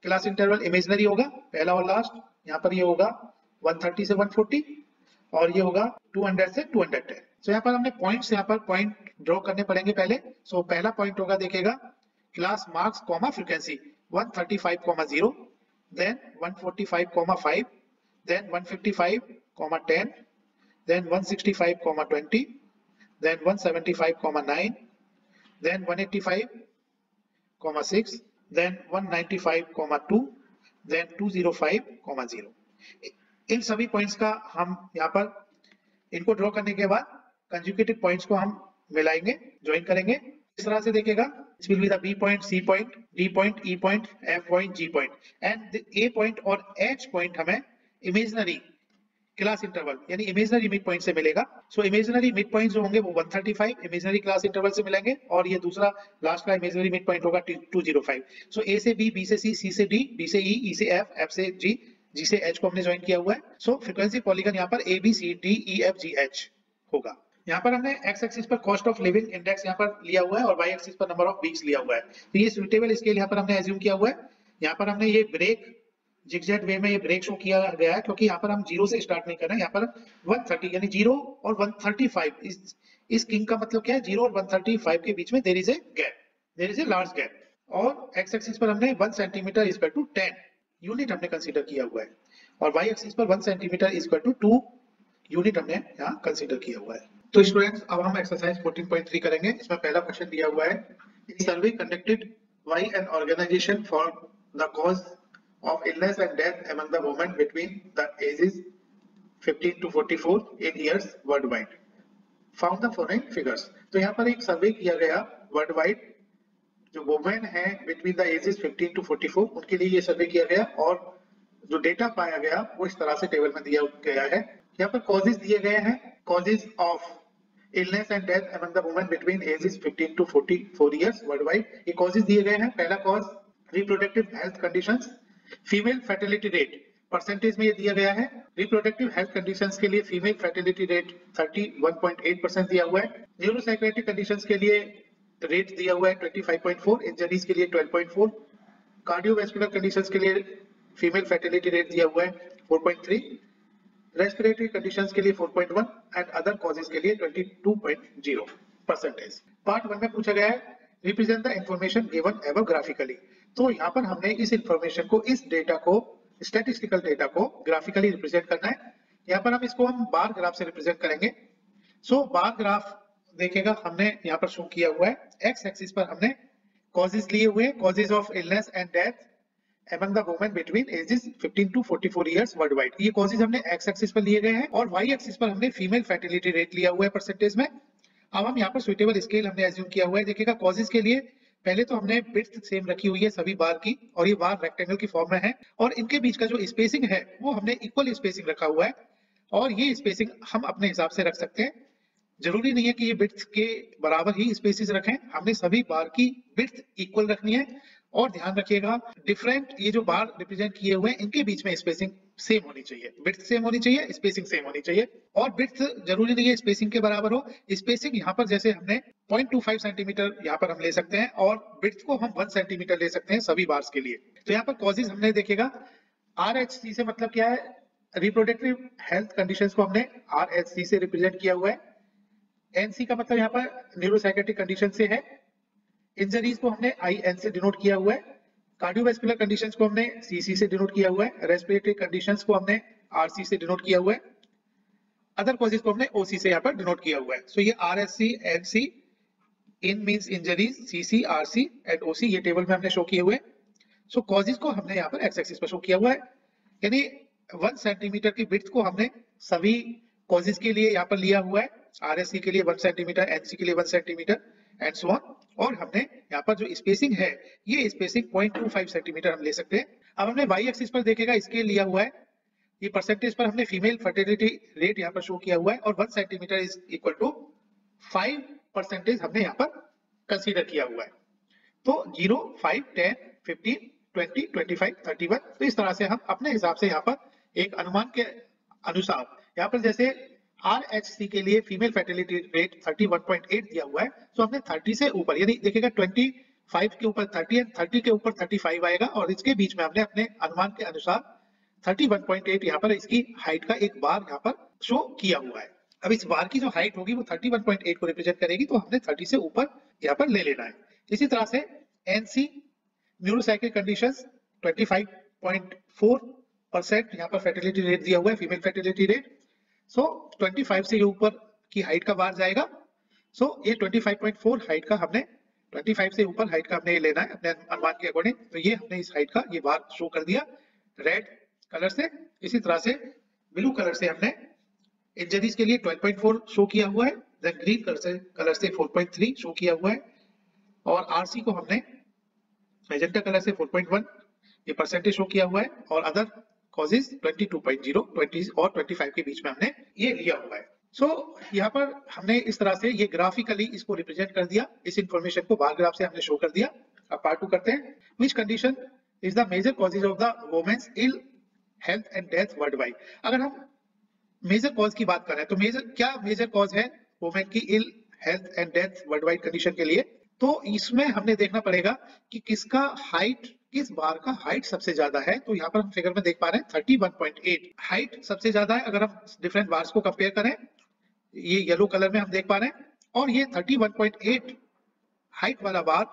क्लास इंटरवल इमेजिनरी होगा, पहला और लास्ट। यहाँ पर ये होगा 130 से 140 और ये होगा 200 से 210। सो यहाँ पर हमने पॉइंट्स, यहाँ पर पॉइंट ड्रॉ करने पड़ेंगे पहले। सो पहला पॉइंट होगा देखिएगा class marks comma frequency 135,0, then 145,5, then 155,10, then 165,20, then 175,9, then 185,6, then 195,2, then 205,0। इन सभी पॉइंट्स का हम यहाँ पर इनको ड्रॉ करने के बाद कंजुगेटेड पॉइंट्स को हम मिलाएंगे, ज्वाइन करेंगे। इस तरह से देखिएगा it will be the B point, C point, D point, E point, F point, G point, and A point और एच पॉइंट हमें इमेजिनरी क्लास इंटरवल यानी इमेजिनरी मिड पॉइंट से मिलेगा। सो इमेजिनरी मिड पॉइंट जो होंगे वो 135 इमेजिनरी क्लास इंटरवल से मिलेंगे और ये दूसरा लास्ट का इमेजिनरी मिड पॉइंट होगा 205। सो ए से बी, बी से सी से डी, डी से ई से एफ, एफ से जी, जी से एच को हमने ज्वाइन किया हुआ है। सो फ्रीक्वेंसी पॉलीगन यहाँ पर A B C D E F G H होगा। यहाँ पर हमने एक्स एक्सिस पर कॉस्ट ऑफ लिविंग इंडेक्स यहाँ पर लिया हुआ है और वाई एक्सिस पर नंबर ऑफ वीक्स लिया हुआ है। तो ये सुटेबल स्केल यहाँ पर हमने एज्यूम किया हुआ है। यहाँ पर हमने ये ब्रेक जिगजैग वे में ये ब्रेक शो किया गया है क्योंकि यहाँ पर हम 0 से स्टार्ट नहीं कर रहे हैं। यहाँ पर 130 यानी 0 और 135 इस किंग का मतलब क्या है, 0 और 135 के बीच में there is a gap, there is a large gap. और एक्स एक्सिस पर हमने 1 centimetre is equal to 10 unit हमने कंसीडर किया हुआ है और वाई एक्सिस पर 1 centimetre is equal to 2 unit हमने यहाँ कंसीडर किया हुआ है। तो स्टूडेंट्स अब हम एक्सरसाइज 14.3 करेंगे। इसमें पहला क्वेश्चन दिया हुआ है, survey conducted by an organisation for the cause of illness and death among the women between the ages 15 to 44 in years worldwide. Found the following figures. तो यहाँ पर एक सर्वे किया गया वर्ल्ड वाइड, जो वुमेन है बिटवीन द एजेस 15 टू 44 उनके लिए ये सर्वे किया गया और जो डेटा पाया गया वो इस तरह से टेबल में दिया गया है। यहाँ पर कॉजेज दिए गए हैं, causes of illness and death among the women between ages 15 to 44 years worldwide. ये कॉजेज दिए गए हैं। पहला cause reproductive health conditions, female fertility rate percentage में ये दिया गया है। रिप्रोडक्टिव हेल्थ कंडीशंस के लिए फीमेल फर्टिलिटी रेट 31.8% दिया हुआ है। न्यूरोसाइकियाट्रिक कंडीशंस के लिए रेट दिया हुआ है 25.4, इंजरीज के लिए 12.4, कार्डियोवैस्कुलर कंडीशंस के लिए फीमेल फर्टिलिटी रेट दिया हुआ है 4.3, रेस्पिरेटरी कंडीशंस के लिए 4.1 एंड अदर कॉजेज के लिए 22.0 परसेंटेज। पार्ट 1 में पूछा गया है represent the information given above graphically. तो यहाँ पर हमने इस इंफॉर्मेशन को, इस डेटा को, स्टैटिस्टिकल डेटा को ग्राफिकली रिप्रेजेंट करना है। यहाँ पर हम बार ग्राफ से रिप्रेजेंट करेंगे। सो बार ग्राफ देखेगा हमने यहाँ पर शो किया हुआ है। एक्स एक्सिस पर हमने कॉजेज लिए हुए हैं, causes of illness and death among the women between ages 15 to 44 years worldwide। ये कॉजेज हमने एक्स एक्सिस पर लिए गए हैं और वाई एक्सिस पर हमने फीमेल फर्टिलिटी रेट लिया हुआ है परसेंटेज में। अब हम यहाँ पर सुइटेबल स्केल हमने एज्यूम किया हुआ है। देखिएगा कॉजेज के लिए पहले तो हमने विड्थ सेम रखी हुई है सभी बार की और ये बार रेक्टेंगल की फॉर्म में है और इनके बीच का जो स्पेसिंग है वो हमने इक्वल स्पेसिंग रखा हुआ है और ये स्पेसिंग हम अपने हिसाब से रख सकते हैं। जरूरी नहीं है कि ये विड्थ के बराबर ही स्पेसिस रखें, हमने सभी बार की विड्थ इक्वल रखनी है। और ध्यान रखिएगा डिफरेंट ये जो बार रिप्रेजेंट किए हुए हैं इनके बीच में स्पेसिंग सेम होनी चाहिए, विड्थ सेम होनी चाहिए, स्पेसिंग सेम होनी चाहिए। और विड्थ जरूरी नहीं है स्पेसिंग के बराबर हो, स्पेसिंग यहाँ पर जैसे हमने 0.25 सेंटीमीटर यहाँ पर हम ले सकते हैं और विड्थ को हम 1 सेंटीमीटर ले सकते हैं सभी बार्स के लिए। तो यहाँ पर कॉजेज हमने देखेगा RHC से मतलब क्या है, रिप्रोडक्टिव हेल्थ कंडीशंस को हमने RHC से रिप्रेजेंट किया हुआ है। NC का मतलब यहाँ पर न्यूरोसाइकियाट्रिक कंडीशन से है। इंजरीज को हमने IN से डिनोट किया हुआ है। कार्डियोवैस्कुलर कंडीशंस को हमने CC से डिनोट किया हुआ है। रेस्पिरेटरी कंडीशंस को हमने RC से डिनोट किया हुआ है। अदर कॉजेज को हमने OC से यहाँ पर डिनोट किया हुआ है। सो ये RHC, NC, in means injuries, CC, RC and OC ये टेबल में हमने शो किए हुए। सो कॉजेज को हमने यहाँ पर एक्स एक्सिस पर शो किया हुआ है, यानी 1 सेंटीमीटर की विड्थ को हमने सभी कॉजेज के लिए यहाँ पर लिया हुआ है। RSC के लिए 1 सेंटीमीटर, NC के लिए 1 सेंटीमीटर एंड सो ऑन। और हमने यहाँ पर जो स्पेसिंग है ये स्पेसिंग 0.25 सेंटीमीटर हम ले सकते हैं। अब हमने वाई एक्सिस पर देखेगा स्केल लिया हुआ है, ये परसेंटेज पर हमने फीमेल फर्टिलिटी रेट यहाँ पर शो किया हुआ है और 1 सेंटीमीटर इज इक्वल टू 5% हमने यहाँ पर कंसीडर किया हुआ है। तो 0, 5, 10, 15, 20, 25, 31, तो इस तरह से हम अपने हिसाब से यहाँ पर एक अनुमान के अनुसार यहाँ पर जैसे RHC के लिए फीमेल फर्टिलिटी रेट 31.8 दिया हुआ है, तो हमने 30 से ऊपर यानी देखिएगा 25 के ऊपर 30 है, 30 के ऊपर 35 आएगा और इसके बीच में हमने अपने अनुमान के अनुसार 31.8 यहाँ पर इसकी हाइट का एक बार यहाँ पर शो किया हुआ है। अब इस बार की जो हाइट होगी वो 31.8 को रिप्रेजेंट करेगी, तो हमने 30 से ऊपर यहाँ पर ले लेना है। इसी तरह से NC न्यूरोसाइकिल कंडीशंस 25.4% यहाँ पर फर्टिलिटी रेट दिया हुआ है, फीमेल फर्टिलिटी रेट। सो 25 से ऊपर की हाइट का बार जाएगा। सो ये 25.4 हाइट का हमने 25 से ऊपर हाइट का हमने ये लेना है अपने अनुमान के अकॉर्डिंग। तो ये हमने इस हाइट का ये बार शो कर दिया रेड कलर से। इसी तरह से ब्लू कलर से हमने इंजरीज के लिए 12.4 शो किया हुआ है, देन ग्रीन कलर से 4.3 शो किया हुआ है और RC को हमने मैजेंटा कलर से 4.1 ये परसेंटेज शो किया हुआ है और अदर कॉजेज 22.0, 20 और 25 के बीच में हमने ये लिया हुआ है। यहाँ पर हमने इस तरह से ये ग्राफिकली इसको रिप्रेजेंट कर दिया, इस इंफॉर्मेशन को बार ग्राफ से हमने शो कर दिया। अब पार्ट 2 करते हैं। Which condition is the major causes of the women's ill health and death worldwide. अगर हम मेजर कॉज की बात करें तो क्या मेजर कॉज है वुमेन की ill health and death worldwide condition के लिए, तो इसमें हमने देखना पड़ेगा कि किसका हाइट, किस बार का हाइट सबसे ज्यादा है। तो यहाँ पर हम फिगर में देख पा रहे हैं 31.8 हाइट सबसे ज्यादा है। अगर हम डिफरेंट बार्स को कंपेयर करें, ये येलो कलर में हम देख पा रहे हैं, और ये 31.8 हाइट वाला बार,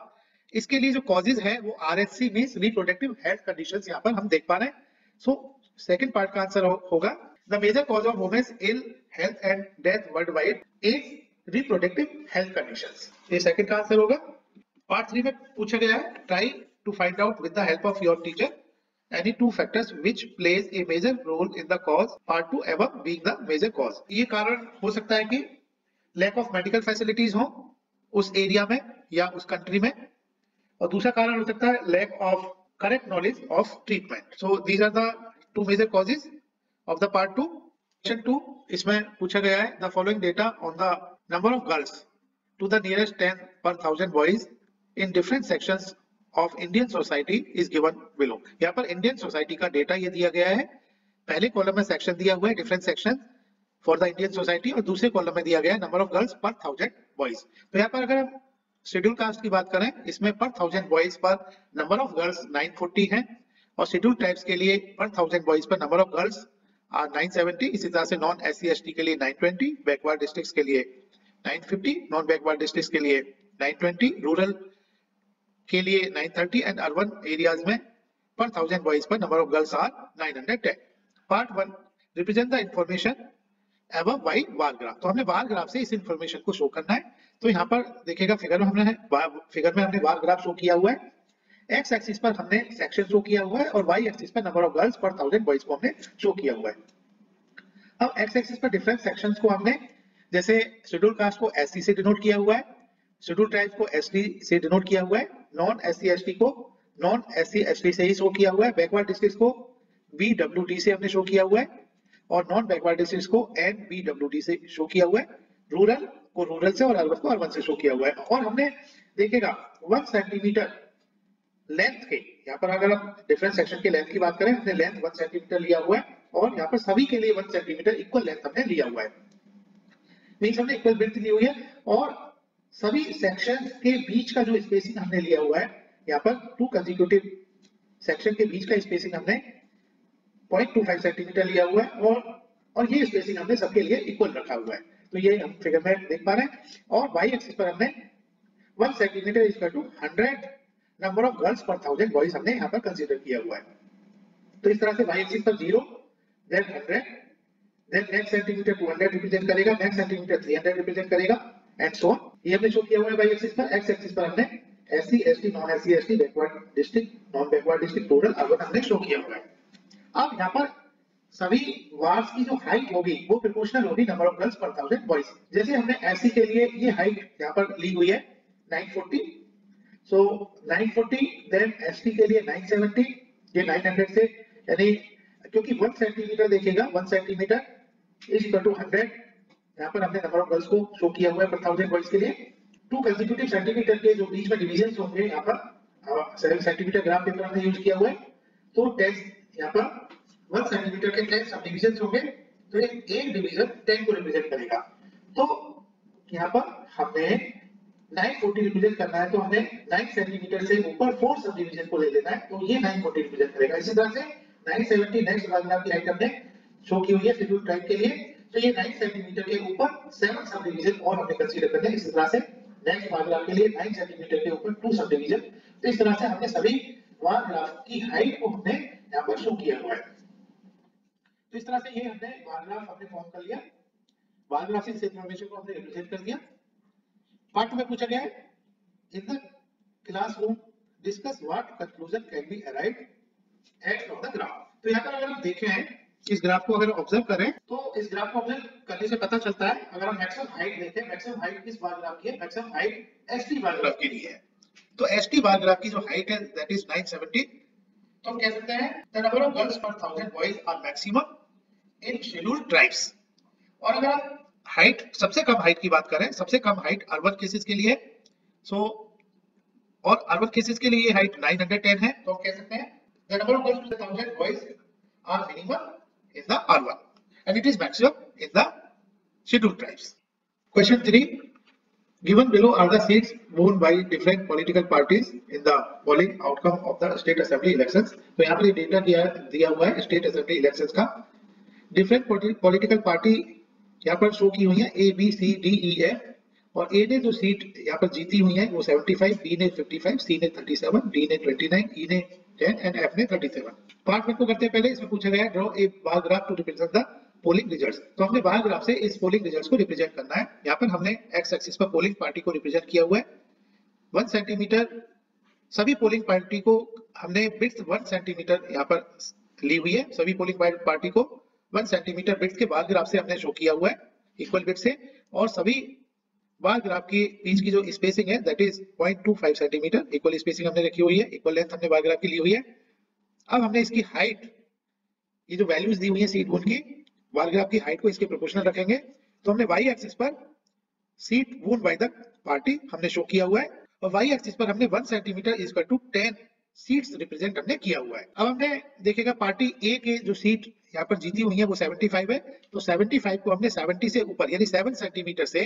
इसके लिए जो कॉजेज है वो RHC means reproductive health conditions यहाँ पर हम देख पा रहे हैं। सो सेकंड पार्ट का आंसर होगा the major cause of women's ill health and death worldwide is reproductive health conditions. ये सेकंड का आंसर होगा। पार्ट 3 में पूछा गया है try to find out with the help of your teacher any two factors which plays a major role in the cause, part 2 above being the major cause। ये कारण हो सकता है कि lack of medical facilities हो उस area में या उस कंट्री में, और दूसरा कारण हो सकता है lack of correct knowledge of treatment। So these are the two major causes of the part 2। Question 2 इसमें पूछा गया है the following data on the number of girls to the nearest 10 per 1000 boys in different sections of Indian society is given below. यहाँ पर Indian society का data ये दिया गया है। पहले कॉलम में सेक्शन दिया हुआ है different section for the Indian society, और दूसरे कॉलम में दिया गया है नंबर ऑफ गर्ल्स पर 1000 बॉयज। तो यहाँ पर अगर हम शेड्यूल कास्ट की बात करें, इसमें पर 1000 बॉयज पर नंबर ऑफ गर्ल्स 940 है, और शेड्यूल ट्राइब्स के लिए पर 1000 बॉयज पर नंबर ऑफ गर्ल्स 970। इसी तरह से नॉन SC ST के लिए 920, बैकवर्ड डिस्ट्रिक्ट्स के लिए 950, नॉन बैकवर्ड डिस्ट्रिक्ट्स के लिए 920, रूरल के लिए 930 एंड अर्बन एरियाज में पर 1000 बॉयज पर number of girls are 910। Part 1 represent the information above by bar graph. तो हमने बार ग्राफ से इस इंफॉर्मेशन को शो करना है। तो यहाँ पर देखिएगा फिगर में हमने बार ग्राफ शो किया हुआ है। एक्स एक्सिस पर हमने सेक्शन शो किया हुआ है, और वाई एक्सिस पर नंबर ऑफ गर्ल्स पर 1000 बॉयज को हमने शो किया हुआ है। अब एक्स एक्सिस पर डिफरेंट सेक्शंस को हमने, जैसे शेड्यूल कास्ट को SC से डिनोट किया हुआ है, शेड्यूल ट्राइब्स को ST से डिनोट किया हुआ है, नॉन SC ST को नॉन SC ST से ही शो किया हुआ है, बैकवर्ड डिस्ट्रिक्ट्स को BWD से हमने शो किया हुआ है, और नॉन बैकवर्ड डिस्ट्रिक्ट्स को NBWD से शो किया हुआ है, रूरल को रूरल से और अर्बन को अर्बन से शो किया हुआ है। और हमने देखिएगा 1 सेंटीमीटर लेंथ के, यहाँ पर अगर हम डिफरेंट सेक्शन के लेंथ की बात करें, हमने लेंथ 1 सेंटीमीटर लिया हुआ है, और यहाँ पर सभी के लिए 1 सेंटीमीटर इक्वल लेंथ हमने लिया हुआ है, मींस हमने इक्वल विड्थ ली हुई है। और सभी सेक्शंस के बीच का जो स्पेसिंग हमने लिया हुआ है, यहाँ पर 2 कंसेक्यूटिव सेक्शन के बीच का स्पेसिंग हमने 0.25 सेंटीमीटर लिया हुआ है, और ये स्पेसिंग हमने सबके लिए इक्वल रखा हुआ है। तो ये हम फिगर में देख पा रहे हैं। और वाई एक्सिस पर हमने 1 centimetre is equal to 100 number of girls पर 1000 बॉयज हमने यहाँ पर कंसीडर किया हुआ है। तो इस तरह से वाई एक्सिस पर 0, then 100, then next centimetre 200 represent करेगा, नेक्स्ट सेंटीमीटर 300 रिप्रेजेंट करेगा, एंड सो ऑन। ये हमने शो किया हुआ है वाई एक्सिस पर। एक्स एक्सिस पर हमने SC ST non SC ST backward district non backward district rural urban हमने शो किया हुआ है। अब यहाँ पर सभी वार्स की जो हाइट होगी वो प्रोपोर्शनल होगी नंबर ऑफ गर्ल्स पर 1000 बॉयज। जैसे हमने SC के लिए ये हाइट यहाँ पर ली हुई है 940, सो 940, देन ST के लिए 970, ये 900 से, यानी क्योंकि 1 सेंटीमीटर देखिएगा, 1 सेंटीमीटर इज इक्वल टू 100, यहाँ पर हमने नंबर ऑफ गर्ल्स को शो किया हुआ है पर 1000 बॉयज के लिए। 2 कंसेक्यूटिव सेंटीमीटर के जो बीच में डिवीजन होंगे, यहाँ पर 7 सेंटीमीटर ग्राफ पेपर हमने यूज किया हुआ है, तो 10 यहाँ पर 1 सेंटीमीटर के 10 सब डिवीजन होंगे, तो एक डिवीजन 10 को रिप्रेजेंट करेगा। तो यहाँ पर हमने 940 रिप्रेजेंट करना है, तो हमें 9 सेंटीमीटर से ऊपर 4 सब डिवीजन को ले लेना है, तो ये 940 रिप्रेजेंट करेगा। इसी तरह से 970 नेक्स्ट पैराग्राफ की हाइट हमने शो की हुई है शेड्यूल ट्राइब के लिए, तो ये 9 सेंटीमीटर के ऊपर 7 सब डिवीजन और हमने कंसीडर करना है। इसी तरह से नेक्स्ट पैराग्राफ के लिए 9 सेंटीमीटर के ऊपर 2 सब डिवीजन। तो इस तरह से हमने सभी पैराग्राफ की हाइट को हमने यहाँ पर शो किया हुआ है। तो इस तरह से ये हमने पैराग्राफ हमने फॉर्म कर लिया, पैराग्राफ से इस इंफॉर्मेशन को हमने रिप्रेजेंट कर दिया। पार्ट में पूछा गया है in the classroom discuss what conclusion can be arrived at from the graph. तो यहाँ पर अगर हम देखें इस ग्राफ को, अगर ऑब्जर्व करें तो इस ग्राफ को ऑब्जर्व करने से पता चलता है, अगर हम मैक्सिमम हाइट देखें, मैक्सिमम हाइट किस बार ग्राफ की है, मैक्सिमम हाइट ST बार ग्राफ के लिए है। तो ST बार ग्राफ की जो हाइट है दैट इज 970, तो हम कह सकते हैं द नंबर ऑफ गर्ल्स पर 1000 boys are maximum in scheduled tribes. और अगर आप हाइट, सबसे कम हाइट की बात करें, सबसे कम हाइट अर्बन केसेस के लिए, सो और अर्बन केसेस के लिए हाइट 910 है, तो हम कह सकते हैं the number of girls per 1000 boys are minimum in the urban and it is maximum in the scheduled tribes. Question 3, given below are the seats won by different political parties in the polling outcome of the state assembly elections. तो यहाँ पर data दिया हुआ है state assembly elections का। Different political party यहाँ पर show की हुई है, A B C D E F, और ए ने जो सीट यहाँ पर जीती हुई है वो 75, बी ने 55, सी ने 37, डी ने 29, ई ने 10 एंड एफ ने 37। पार्ट 1 को करते हैं पहले। इसमें पूछा गया है draw a bar graph to represent the polling results. तो हमने बार ग्राफ से इस पोलिंग रिजल्ट्स को रिप्रेजेंट करना है। यहाँ पर हमने एक्स एक्सिस पर पोलिंग पार्टी को रिप्रेजेंट किया हुआ है 1 सेंटीमीटर। सभी पोलिंग पार्टी को हमने विड्थ 1 सेंटीमीटर यहाँ पर ली हुई है। सभी पोलिंग पार्टी को 1 सेंटीमीटर विड्थ के बार ग्राफ से हमने शो किया हुआ है इक्वल विड्थ से, और सभी बार ग्राफ की बीच की जो स्पेसिंग है that is 0.25 centimetre. Equal spacing हमने रखी हुई है, इक्वल लेंथ हमने बार ग्राफ की ली हुई है। अब हमने इसकी हाइट, ये जो वैल्यूज दी हुई है सीट वोन की, बार ग्राफ की हाइट को इसके प्रोपोर्शनल रखेंगे। तो हमने वाई एक्सिस पर seat won by the party हमने शो किया हुआ है, और वाई एक्सिस पर हमने 1 centimetre is equal to 10 seats represent हमने किया हुआ है। अब हमने देखेगा पार्टी ए के जो सीट यहाँ पर जीती हुई है वो 75 है, तो 75 को हमने 70 से ऊपर यानी 7 सेंटीमीटर से,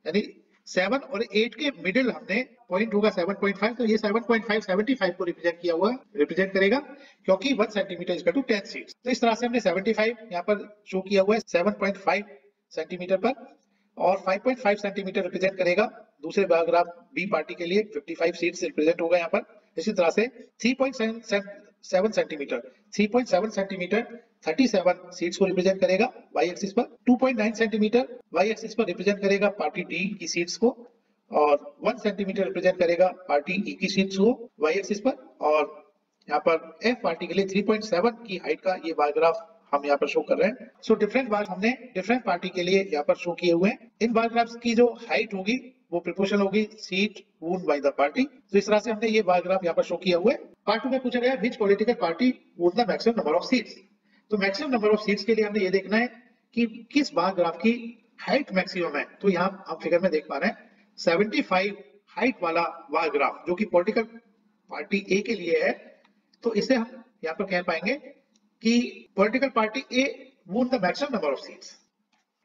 यानी 7 और 8 के मिडिल हमने पॉइंट होगा 7.5, तो ये 7.5 75 को रिप्रेजेंट करेगा क्योंकि 1 centimetre is equal to 10 seats. तो इस तरह से हमने 75 यहाँ पर शो किया हुआ है 7.5 सेंटीमीटर पर, और 5.5 सेंटीमीटर रिप्रेजेंट करेगा दूसरे पैराग्राफ बी पार्टी के लिए, 55 सीट्स रिप्रेजेंट होगा यहाँ पर। इसी तरह से 3.7 सेंटीमीटर 37 सीट्स को रिप्रेजेंट करेगा वाई एक्सिस पर। 2.9 सेंटीमीटर वाई एक्सिस पर रिप्रेजेंट करेगा पार्टी डी की सीट्स को, और 1 सेंटीमीटर रिप्रेजेंट करेगा पार्टी ई की सीट्स को वाई एक्सिस पर। और यहाँ पर एफ पार्टी के लिए 3.7 की हाइट का ये बार ग्राफ हम यहाँ पर शो कर रहे हैं। सो डिफरेंट बार हमने डिफरेंट पार्टी के लिए यहाँ पर शो किए हुए हैं। इन बार ग्राफ्स की जो हाइट होगी वो प्रोपोर्शनल होगी seat won by the party. तो इस तरह से हमने ये बार ग्राफ यहाँ पर शो किया हुआ है। पार्ट 2 में पूछा गया which political party won the maximum number of seats. तो मैक्सिमम नंबर ऑफ सीट्स के लिए हमने ये देखना है कि किस बार ग्राफ की हाइट मैक्सिमम है। तो यहाँ हम फिगर में देख पा रहे हैं 75 हाइट वाला बार ग्राफ जो कि पॉलिटिकल पार्टी ए के लिए है, तो इसे हम यहाँ पर कह पाएंगे कि political party A won the maximum number of seats.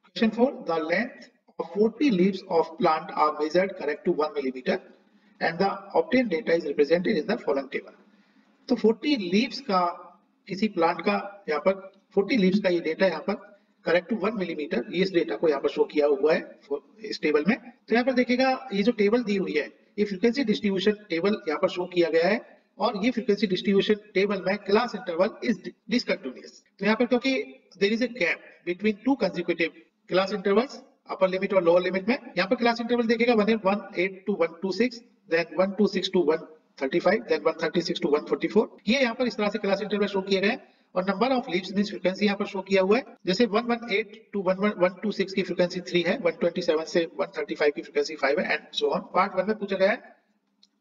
Question 4, the length of 40 leaves of plant are measured correct to 1 millimeter and the obtained data is represented in the following table। तो 40 leaves का किसी plant का यहाँ पर 40 leaves का ये data यहाँ पर करेक्ट टू 1 मिलीमीटर, ये इस डेटा को यहाँ पर शो किया हुआ है इस टेबल में। तो यहाँ पर देखिएगा ये जो टेबल दी हुई है ये फ्रीक्वेंसी डिस्ट्रीब्यूशन टेबल यहाँ पर शो किया गया है, और ये फ्रीक्वेंसी डिस्ट्रीब्यूशन टेबल में क्लास इंटरवल इज डिसकंटिन्यूअस। तो यहाँ पर क्योंकि there is a gap between 2 consecutive class intervals upper limit और लोअर लिमिट में, यहाँ पर क्लास इंटरवल देखेगा 118 to 126, then 126 to 135, then 136 to 144। ये यहाँ पर इस तरह से क्लास इंटरवल शो किए गए, और number of leaves means frequency यहाँ पर शो किया हुआ है। जैसे 118 to 126 की फ्रीक्वेंसी 3 है, 127 से 135 की फ्रीक्वेंसी 5 है, एंड सो ऑन। पार्ट 1 में पूछा गया है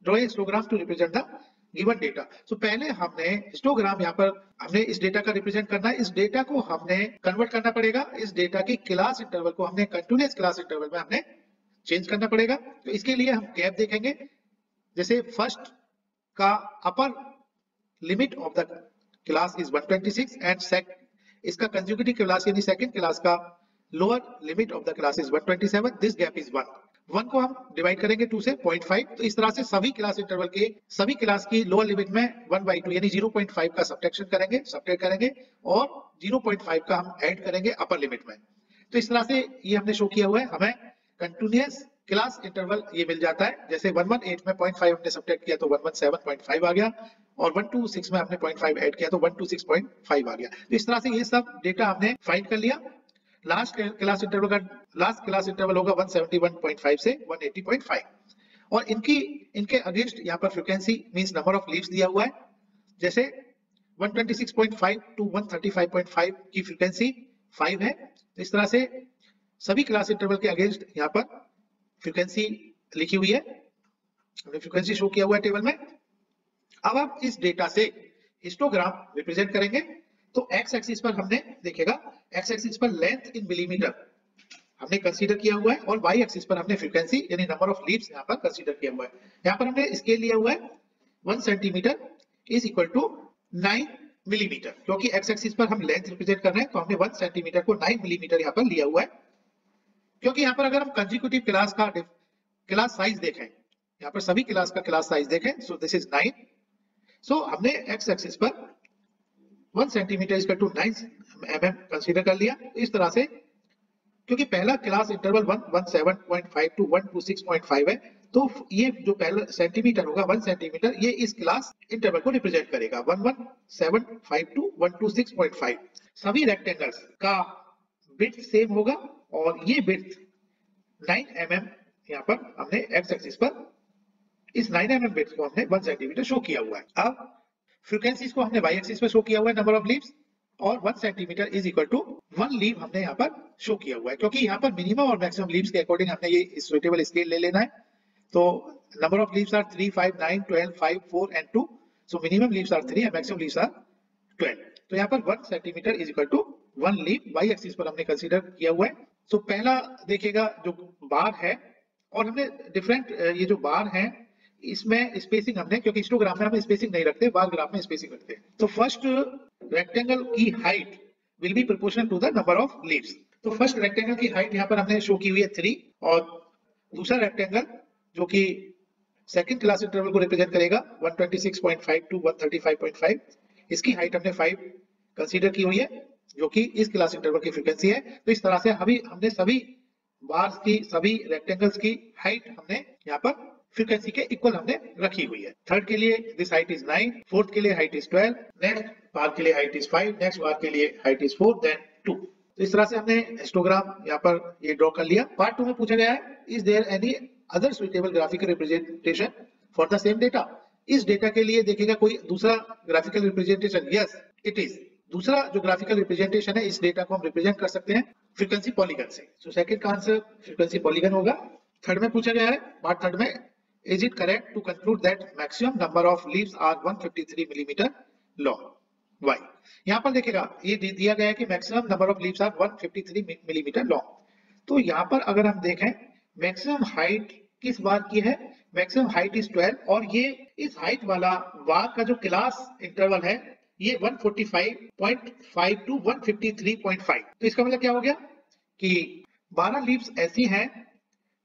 draw a histogram to represent the given data. तो पहले हमने हिस्टोग्राम यहाँ पर हमने इस डेटा का रिप्रेजेंट करना है। इस डेटा को हमने कन्वर्ट करना पड़ेगा, इस डेटा की क्लास इंटरवल को हमने कंटीन्यूअस क्लास इंटरवल में हमने चेंज करना पड़ेगा। तो इसके लिए हम गैप देखेंगे, जैसे फर्स्ट का upper limit of the class is 126 and इसका कंसेक्यूटिव क्लास यानी सेकंड क्लास का lower limit of the class is 127, this gap is 1 को हम डिवाइड करेंगे 2 से 0.5। तो इस तरह से सभी क्लास इंटरवल के सभी क्लास की लोअर लिमिट में 1/2 यानी 0.5 का सब्ट्रैक्ट करेंगे और 0.5 का हम ऐड करेंगे अपर लिमिट में। तो इस तरह से ये हमने शो किया हुआ है, हमें कंटीन्यूअस क्लास इंटरवल ये मिल जाता है। जैसे 118 में 0.5 हमने सब्ट्रैक्ट किया तो 117.5 आ गया, और 126 में हमने 0.5 ऐड किया तो 126.5 आ गया। तो इस तरह से ये सब डेटा हमने फाइंड कर लिया। लास्ट क्लास इंटरवल होगा 171.5 से 180.5, और इनके अगेंस्ट यहाँ पर frequency means number of leaves दिया हुआ है। जैसे 126.5 टू 135.5 की फ्रीक्वेंसी 5 है। तो इस तरह से सभी क्लास इंटरवल के अगेंस्ट यहाँ पर फ्रीक्वेंसी लिखी हुई है, हमने फ्रीक्वेंसी शो किया हुआ है टेबल में। अब आप इस डेटा से हिस्टोग्राम रिप्रेजेंट करेंगे। तो एक्स एक्सिस पर हमने देखेगा, एक्स एक्सिस पर लेंथ इन मिलीमीटर हमने कंसीडर किया हुआ है और वाई एक्सिस पर हमने फ्रीक्वेंसी यानी नंबर ऑफ लीव्स यहाँ पर कंसीडर किया हुआ है। यहाँ पर हमने स्केल लिया हुआ है 1 centimetre is equal to 9 millimetre, क्योंकि एक्स एक्सिस पर हम लेंथ रिप्रेजेंट कर रहे हैं तो हमने 1 सेंटीमीटर को 9 मिलीमीटर यहाँ पर लिया हुआ है। क्योंकि यहाँ पर अगर हम कंसेक्यूटिव क्लास का क्लास साइज देखें, यहाँ पर सभी क्लास का क्लास साइज देखें, सो दिस इज 9। सो हमने एक्स एक्सिस पर 1 centimetre is equal to 9 mm consider कर लिया। इस तरह से क्योंकि पहला क्लास इंटरवल 117.5 टू 126.5 है, तो ये जो पहला सेंटीमीटर होगा 1 सेंटीमीटर, ये इस क्लास इंटरवल को रिप्रेजेंट करेगा 1175 टू 126.5। सभी रेक्टेंगल्स का विड्थ सेम होगा और ये विड्थ 9 mm यहाँ पर हमने एक्स एक्सिस पर इस 9 mm विड्थ को हमने 1 सेंटीमीटर शो किया हुआ है। अब फ्रीक्वेंसीज को हमने वाई एक्सिस पर शो किया हुआ है, नंबर ऑफ लीव्स, और 1 centimetre is equal to 1 leaf हमने यहाँ पर शो किया हुआ है। क्योंकि यहाँ पर मिनिमम और मैक्सिमम लीव्स के अकॉर्डिंग हमने ये सुइटेबल स्केल ले लेना है। तो number of leaves are 3, 5, 9, 12, 5, 4 and 2। So minimum leaves are 3 and maximum leaves are 12। तो यहाँ पर 1 centimetre is equal to 1 leaf y axis पर हमने कंसीडर किया हुआ है। तो पहला देखिएगा जो बार है, और हमने डिफरेंट ये जो बार है इसमें स्पेसिंग हमने, क्योंकि हिस्टोग्राम में हम स्पेसिंग नहीं रखते, बार ग्राफ में स्पेसिंग रखते हैं। तो फर्स्ट रेक्टेंगल की height will be proportional to the number of leaves. तो फर्स्ट रेक्टेंगल की हाइट यहाँ पर हमने शो की हुई है 3, और दूसरा रेक्टेंगल जो कि सेकंड क्लास इंटरवल को रिप्रेजेंट करेगा 126.5 टू 135.5, इसकी हाइट हमने 5 कंसीडर की हुई है, जो कि इस क्लास इंटरवल की फ्रीक्वेंसी है। तो इस तरह से हमने सभी बार्स की, सभी रेक्टेंगल्स की हाइट हमने यहाँ पर फ्रीक्वेंसी के इक्वल हमने रखी हुई है। थर्ड के लिए दिस हाइट इज 9, फोर्थ के लिए हाइट इज 12, नेक्स्ट बार के लिए हाइट इज 5, नेक्स्ट बार के लिए हाइट इज 4, देन 2। तो इस तरह से हमने हिस्टोग्राम यहाँ पर ये ड्रॉ कर लिया। पार्ट 2 में पूछा गया है, is there any other suitable graphical representation for the same data. इस डेटा के लिए देखिएगा कोई दूसरा graphical representation, yes it is. दूसरा जो ग्राफिकल रिप्रेजेंटेशन है, इस डेटा को हम रिप्रेजेंट कर सकते हैं फ्रीक्वेंसी पॉलीगन से। सो सेकंड का आंसर फ्रीक्वेंसी पॉलीगन होगा। थर्ड में पूछा गया है, पार्ट थर्ड में, is it correct to conclude that maximum number of leaves are 153 millimeter long? Why? यहाँ पर देखिएगा ये दिया गया है कि maximum number of leaves are 153 millimeter long। तो यहाँ पर अगर हम देखें maximum height किस बार की है, maximum height is 12, और ये इस height वाला बार का जो क्लास इंटरवल है ये 145.5 टू 153.5। तो इसका मतलब क्या हो गया कि 12 लीव्स ऐसी हैं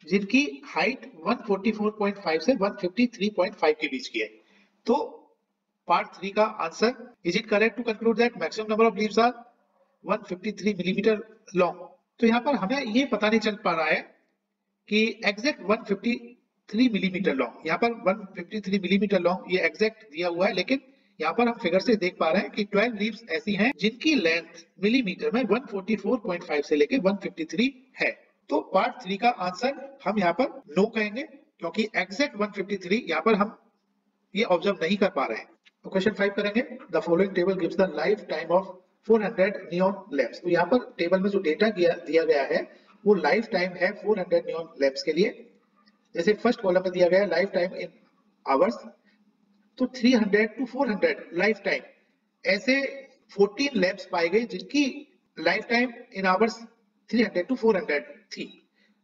जिनकी हाइट 144.5 से 153.5 के बीच की है। तो पार्ट 3 का answer, is it correct to conclude that maximum number of leaves are 153 millimetre long. तो यहाँ पर हमें ये पता नहीं चल पा रहा है कि एग्जैक्ट 153 मिलीमीटर लॉन्ग, यहाँ पर 153 मिलीमीटर लॉन्ग ये एग्जैक्ट दिया हुआ है, लेकिन यहाँ पर हम फिगर से देख पा रहे हैं कि 12 लीव्स ऐसी हैं जिनकी लेंथ मिलीमीटर में 144.5 से लेके 153 है। तो पार्ट 3 का आंसर हम यहाँ पर नो कहेंगे, क्योंकि एग्जैक्ट 153 यहाँ पर हम ये ऑब्जर्व नहीं कर पा रहे हैं। तो क्वेश्चन 5 करेंगे, the following table gives the life time of 400 neon lamps. तो यहाँ पर टेबल में जो डेटा दिया गया है वो लाइफ टाइम है 400 नियॉन लैंप्स के लिए। जैसे फर्स्ट कॉलम में दिया गया है लाइफ टाइम इन आवर्स, तो 300 टू 400 लाइफ टाइम ऐसे 14 लैंप्स पाए गए जिनकी life time in hours 300 to 400 थी,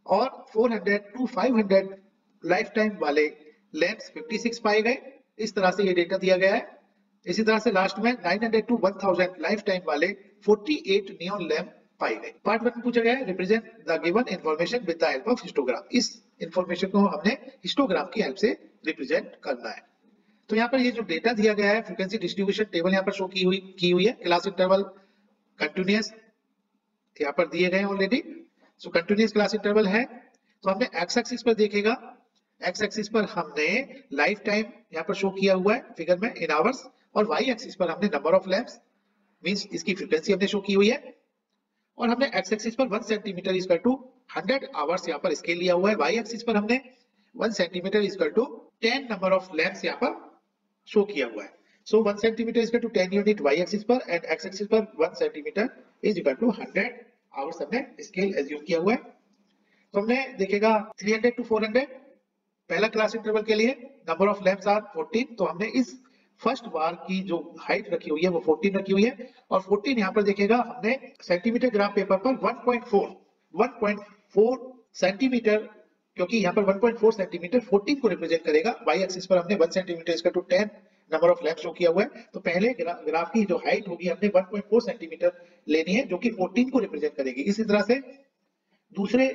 और 400 टू 500 लाइफ टाइम वाले लैंप्स 56 पाए गए। इस तरह से ये डेटा दिया गया है। इसी तरह से लास्ट में 900 टू 1000 लाइफ टाइम वाले 48 नियॉन लैंप पाए गए। पार्ट 1 में पूछा गया है, represent the given information with the help of histogram. इस इंफॉर्मेशन को हमने हिस्टोग्राम की हेल्प से रिप्रेजेंट करना है। तो यहाँ पर ये जो डेटा दिया गया है, फ्रीक्वेंसी डिस्ट्रीब्यूशन टेबल यहाँ पर शो की हुई है। क्लास इंटरवल कंटिन्यूअस यहाँ पर दिए गए ऑलरेडी। सो कंटिन्यूअस क्लास इंटरवल है, तो हमने एक्स एक्सिस पर देखेगा, एक्स एक्सिस पर हमने लाइफ टाइम यहाँ पर शो किया हुआ है फिगर में इन आवर्स, और वाई एक्सिस पर हमने नंबर ऑफ लैंप्स मींस इसकी फ्रीक्वेंसी हमने शो की हुई है, और हमने एक्स एक्सिस पर 1 सेंटीमीटर इक्वल टू 100 आवर्स यहाँ पर स्केल लिया हुआ है। वाई एक्सिस पर हमने 1 centimetre equal to 10 number of lamps यहाँ पर शो किया हुआ है। So 1 centimetre equal to 10 unit y axis पर, एंड एक्स एक्सिस पर 1 centimetre is equal to 100 hours हमने स्केल एज्यूम किया हुआ है। तो हमने देखेगा 300 टू 400 पहला क्लास इंटरवल के लिए नंबर ऑफ लैंप्स आर 14, तो हमने इस फर्स्ट बार की जो हाइट रखी हुई है वो 14 रखी हुई है, और 14 यहाँ पर देखिएगा हमने सेंटीमीटर ग्राफ पेपर पर 1.4 सेंटीमीटर, क्योंकि यहाँ पर 1.4 सेंटीमीटर 14 को रिप्रेजेंट करेगा। वाई एक्सिस पर हमने 1 सेंटीमीटर इसका to 10 number of lamp show किया हुआ है। तो पहले ग्राफ की जो हाइट होगी हमने 1.4 सेंटीमीटर लेनी है जो कि 14 को रिप्रेजेंट करेगी। इसी तरह से दूसरे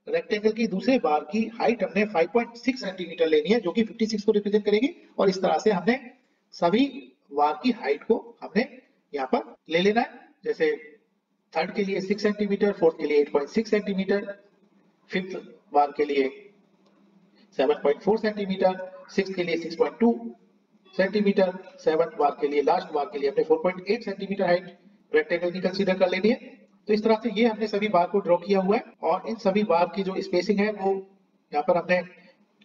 रेक्टेंगल की दूसरे बार की हाइट हमने 5.6 सेंटीमीटर लेनी है जो कि 56 को रिप्रेजेंट करेगी, और इस तरह से हमने सभी बार की हाइट को हमने यहाँ पर ले लेना है। जैसे थर्ड के लिए 6 सेंटीमीटर, फोर्थ के लिए 8.6 सेंटीमीटर, फिफ्थ बार के लिए 7.4 सेंटीमीटर, सिक्स के लिए 6.2 सेंटीमीटर, सेवंथ बार के लिए लास्ट बार के लिए हमने 4.8 सेंटीमीटर हाइट रेक्टेंगल की कंसीडर कर लेनी है। तो इस तरह से ये हमने सभी बार को ड्रॉ किया हुआ है, और इन सभी बार की जो स्पेसिंग है वो यहाँ पर हमने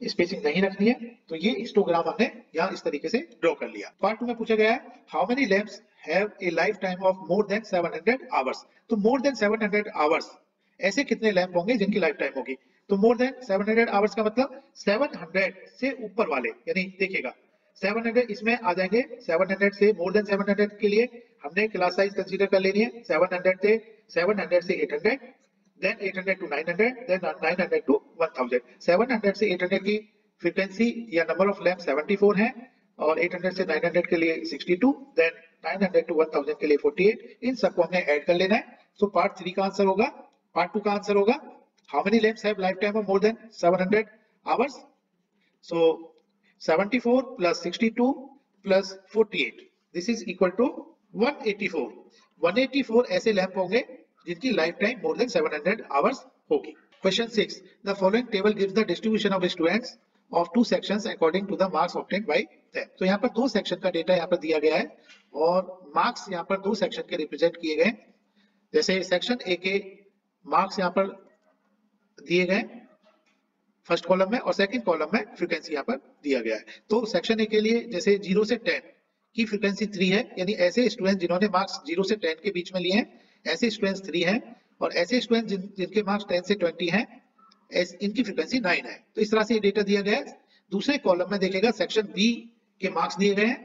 स्पेसिंग नहीं रखनी है। तो ये हिस्टोग्राम हमने यहाँ इस तरीके से ड्रॉ कर लिया। पार्ट 2 में पूछा गया है how many lamps have a life time of more than 700 hours. तो मोर देन 700 आवर्स, ऐसे कितने लैंप होंगे जिनकी लाइफ टाइम होगी। तो मोर देन 700 आवर्स का मतलब 700 से ऊपर वाले, यानी देखिएगा 700 इसमें आ जाएंगे। 700 से मोर देन 700 के लिए हमने क्लास साइज कंसीडर कर लेनी है। 700 से 800, then 800 to 900, then 900 to 1000। 700 से 800 की फ्रीक्वेंसी या नंबर ऑफ लैंप 74 है, और 800 से 900 के लिए 62, then 900 to 1000 के लिए 48। इन सबको हमने ऐड कर लेना है। तो पार्ट 3 का आंसर होगा, पार्ट 2 का आंसर होगा how many lamps have life time of more than 700 hours. So 74 plus 62 plus 48, this is equal to 184। 184 ऐसे लैंप होंगे जिनकी life time more than 700 hours होगी। Question 6, the following table gives the distribution of students of two sections according to the marks obtained by them. तो यहाँ पर दो section का data यहाँ पर दिया गया है, और मार्क्स यहाँ पर दो सेक्शन के रिप्रेजेंट किए गए। जैसे सेक्शन ए के मार्क्स यहाँ पर दिए गए फर्स्ट कॉलम में, और सेकंड कॉलम में फ्रीक्वेंसी यहाँ पर दिया गया है। तो सेक्शन ए के लिए जैसे 0 से 10 की फ्रीक्वेंसी 3 है, यानी ऐसे स्टूडेंट जिन्होंने मार्क्स 0 से 10 के बीच में लिए हैं ऐसे स्टूडेंट्स 3 हैं, और ऐसे स्टूडेंट जिनके मार्क्स 10 से 20 हैं इनकी फ्रीक्वेंसी 9 है। तो इस तरह से ये डेटा दिया गया है। दूसरे कॉलम में देखिएगा सेक्शन बी के मार्क्स दिए गए हैं,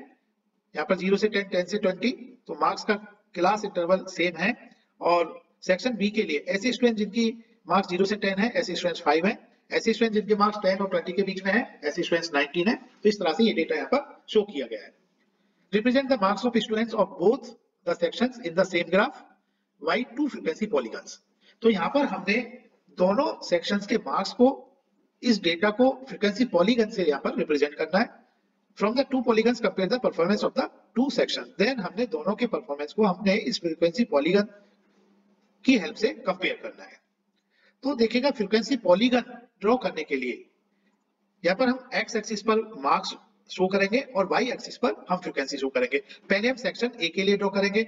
यहाँ पर 0 से 10, 10 से 20, तो मार्क्स का क्लास इंटरवल सेम है। और सेक्शन बी के लिए ऐसे स्टूडेंट जिनकी मार्क्स 0 से 10 है ऐसे स्टूडेंट्स 5 हैं, ऐसे स्टूडेंट जिनके मार्क्स 10 और 20 के बीच में है ऐसे स्टूडेंट्स 19 है। तो इस तरह से ये डेटा यहाँ पर शो किया गया है। Represent the marks of students of both the sections in the same graph by two frequency polygons. तो यहाँ पर हमने दोनों सेक्शंस के मार्क्स को, इस डेटा को फ्रीक्वेंसी पॉलीगन से यहाँ पर रिप्रेजेंट करना है। From the two polygons compare the performance of the two section. Then हमने दोनों के परफॉर्मेंस को हमने इस फ्रीक्वेंसी पॉलीगन की हेल्प से कंपेयर करना है। तो देखिएगा फ्रीक्वेंसी पॉलीगन ड्रॉ करने के लिए यहाँ पर हम एक्स एक्सिस पर मार्क्स शो करेंगे और वाई एक्सिस पर हम फ्रीक्वेंसी शो करेंगे। पहले हम सेक्शन ए के लिए ड्रॉ करेंगे।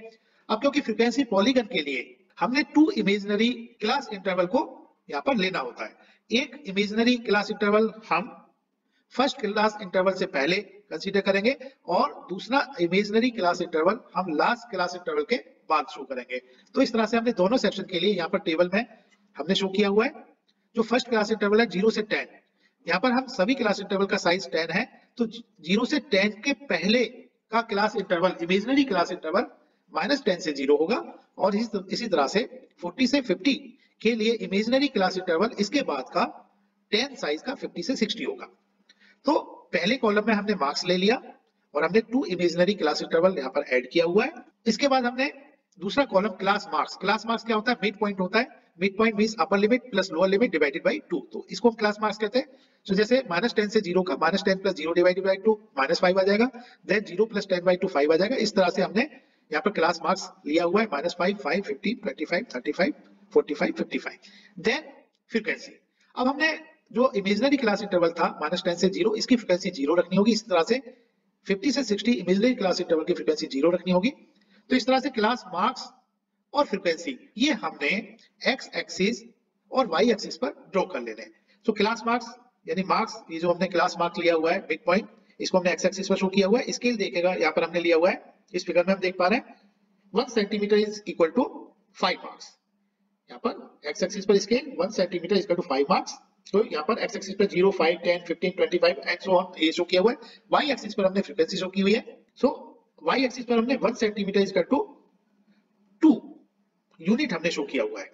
अब क्योंकि फ्रीक्वेंसी पॉलीगन के लिए हमने टू इमेजिनरी क्लास इंटरवल को यहाँ पर लेना होता है। एक इमेजिनरी क्लास इंटरवल हम फर्स्ट क्लास इंटरवल से पहले कंसीडर करेंगे, और दूसरा इमेजिनरी क्लास इंटरवल हम लास्ट क्लास इंटरवल के बाद शो करेंगे। तो इस तरह से हमने दोनों सेक्शन के लिए यहाँ पर टेबल में हमने शो किया हुआ है। जो फर्स्ट क्लास इंटरवल है 0 से 10, यहाँ पर हम सभी क्लास इंटरवल का साइज 10 है, तो 0 से 10 के पहले का class interval imaginary class interval -10 से 0 होगा, और इसी तरह से 40 से 50 के लिए इमेजिनरी क्लास इंटरवल इसके बाद का 10 साइज का 50 से 60 होगा। तो पहले कॉलम में हमने मार्क्स ले लिया और हमने टू इमेजिनरी क्लास इंटरवल यहाँ पर ऐड किया हुआ है। इसके बाद हमने दूसरा कॉलम क्लास मार्क्स क्या होता है, मिड पॉइंट होता है। Mid point means upper limit plus lower limit divided by 2, तो इसको हम क्लास मार्क्स कहते हैं। तो जैसे -10 से 0 का -10 + 0 डिवाइडेड बाय 2 -5 आ जाएगा, देन 0 + 10/2 5 आ जाएगा। इस तरह से हमने यहाँ पर क्लास मार्क्स लिया हुआ है -5, 5, 15, 25, 35, 45, 55। देन फ्रीक्वेंसी, अब हमने जो इमेजिनरी क्लास इंटरवल था -10 से 0, इसकी फ्रीक्वेंसी 0 रखनी होगी। इस तरह से 50 से 60 इमेजिनरी क्लास इंटरवल की फ्रीक्वेंसी 0 रखनी होगी। तो इस तरह से क्लास मार्क्स और फ्रीक्वेंसी ये हमने एक्स एक्सिस और वाई एक्सिस पर ड्रॉ कर लेने हैं। तो क्लास मार्क्स यानी मार्क्स, ये जो हमने क्लास मार्क लिया हुआ है मिड पॉइंट, इसको हमने एक्स एक्सिस पर शो किया हुआ है। स्केल देखेगा यहाँ पर हमने लिया हुआ है, इस फिगर में हम देख पा रहे हैं 1 centimetre is equal to 5 marks. यहाँ पर एक्स एक्सिस पर scale 1 centimetre is equal to 5 marks. तो यहाँ पर एक्स एक्सिस पर 0, 5, 10, 15, 25 एंड सो ऑन ये शो किया हुआ है। वाई एक्सिस पर हमने फ्रीक्वेंसी शो की हुई है सो y एक्सिस पर हमने 1 centimetre is equal to 2 unit हमने शो किया हुआ है।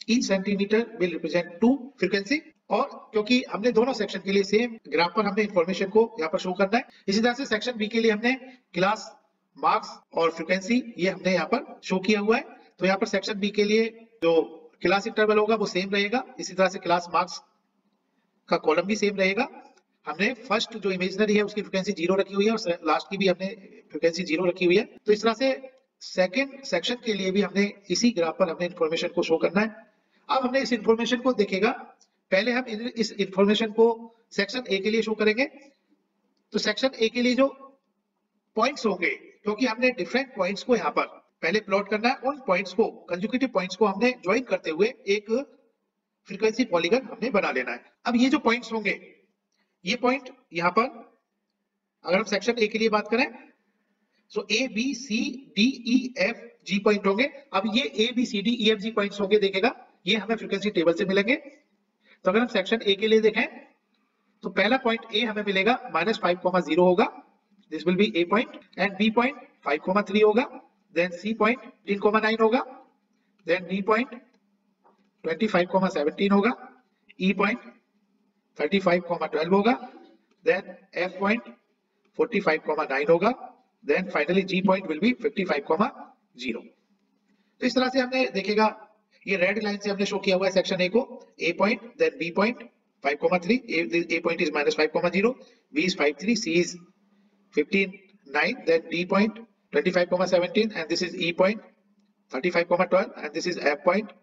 Each centimetre will represent 2 frequency, और क्योंकि हमने दोनों सेक्शन के लिए सेम ग्राफ पर हमने इंफॉर्मेशन को यहाँ पर शो करना है। इसी तरह से सेक्शन बी के लिए हमने क्लास, मार्क्स और फ्रीक्वेंसी ये हमने यहाँ पर शो किया हुआ है। तो यहाँ पर सेक्शन बी के लिए जो क्लास इंटरवल होगा वो सेम रहेगा, इसी तरह से क्लास मार्क्स का कॉलम भी सेम रहेगा। हमने फर्स्ट जो इमेजिनरी है उसकी फ्रीक्वेंसी 0 रखी हुई है और लास्ट की भी हमने फ्रीक्वेंसी 0 रखी हुई है। तो इस तरह से सेकंड सेक्शन के लिए भी हमने इसी ग्राफ पर हमने इंफॉर्मेशन को शो करना है। अब हमने इस इंफॉर्मेशन को देखेगा, पहले हम इस इंफॉर्मेशन को सेक्शन ए के लिए शो करेंगे। तो सेक्शन ए के लिए जो पॉइंट्स होंगे, क्योंकि हमने डिफरेंट पॉइंट्स को यहाँ पर पहले प्लॉट करना है, उन पॉइंट्स को कंसेक्यूटिव पॉइंट्स को हमने ज्वाइन करते हुए एक फ्रीक्वेंसी पॉलीगन हमने बना लेना है। अब ये जो पॉइंट्स होंगे, ये पॉइंट यहाँ पर अगर हम सेक्शन ए के लिए बात करें तो A B C D E F G point होंगे। अब ये A B C D E F G points होंगे, देखेगा ये हमें फ्रीक्वेंसी टेबल से मिलेंगे। तो अगर हम सेक्शन ए के लिए देखें तो पहला पॉइंट ए हमें मिलेगा -5,0 होगा, this will be A point, and B point 5,3 होगा, देन सी पॉइंट 15,9 होगा, देन डी पॉइंट 25,17 होगा, ई पॉइंट 35,12 होगा, देन एफ पॉइंट 45,9 होगा, then finally G point will be 55,0। तो इस तरह से हमने देखेगा, ये रेड लाइन से हमने शो किया हुआ है सेक्शन ए को, A point, then B point 5,3, A point is -5,0, B is 5,3, C is 15,9, then D point 25,17, and this is E point 35,12, and this is F point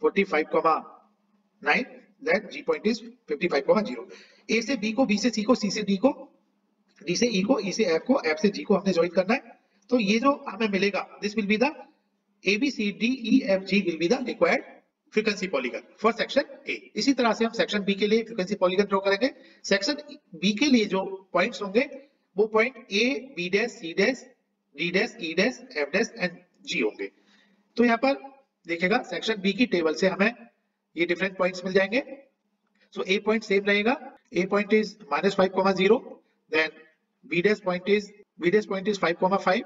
45,9, then G point is 55,0। A से B को, B से C को, C से D को, D से E को, E से F को, F से G को हमने ज्वाइन करना है। तो ये जो हमें मिलेगा, this will be the A B C D E F G will be the required frequency polygon for section A. इसी तरह से हम सेक्शन बी के लिए फ्रीक्वेंसी पॉलीगन ड्रॉ करेंगे। सेक्शन बी के लिए जो पॉइंट्स होंगे वो point A, B dash, C dash, D dash, E dash, F dash and G होंगे। तो यहाँ पर देखिएगा सेक्शन बी की टेबल से हमें ये डिफरेंट पॉइंट्स मिल जाएंगे। सो ए पॉइंट सेम रहेगा, A point is -5,0, then B dash point is 5,5,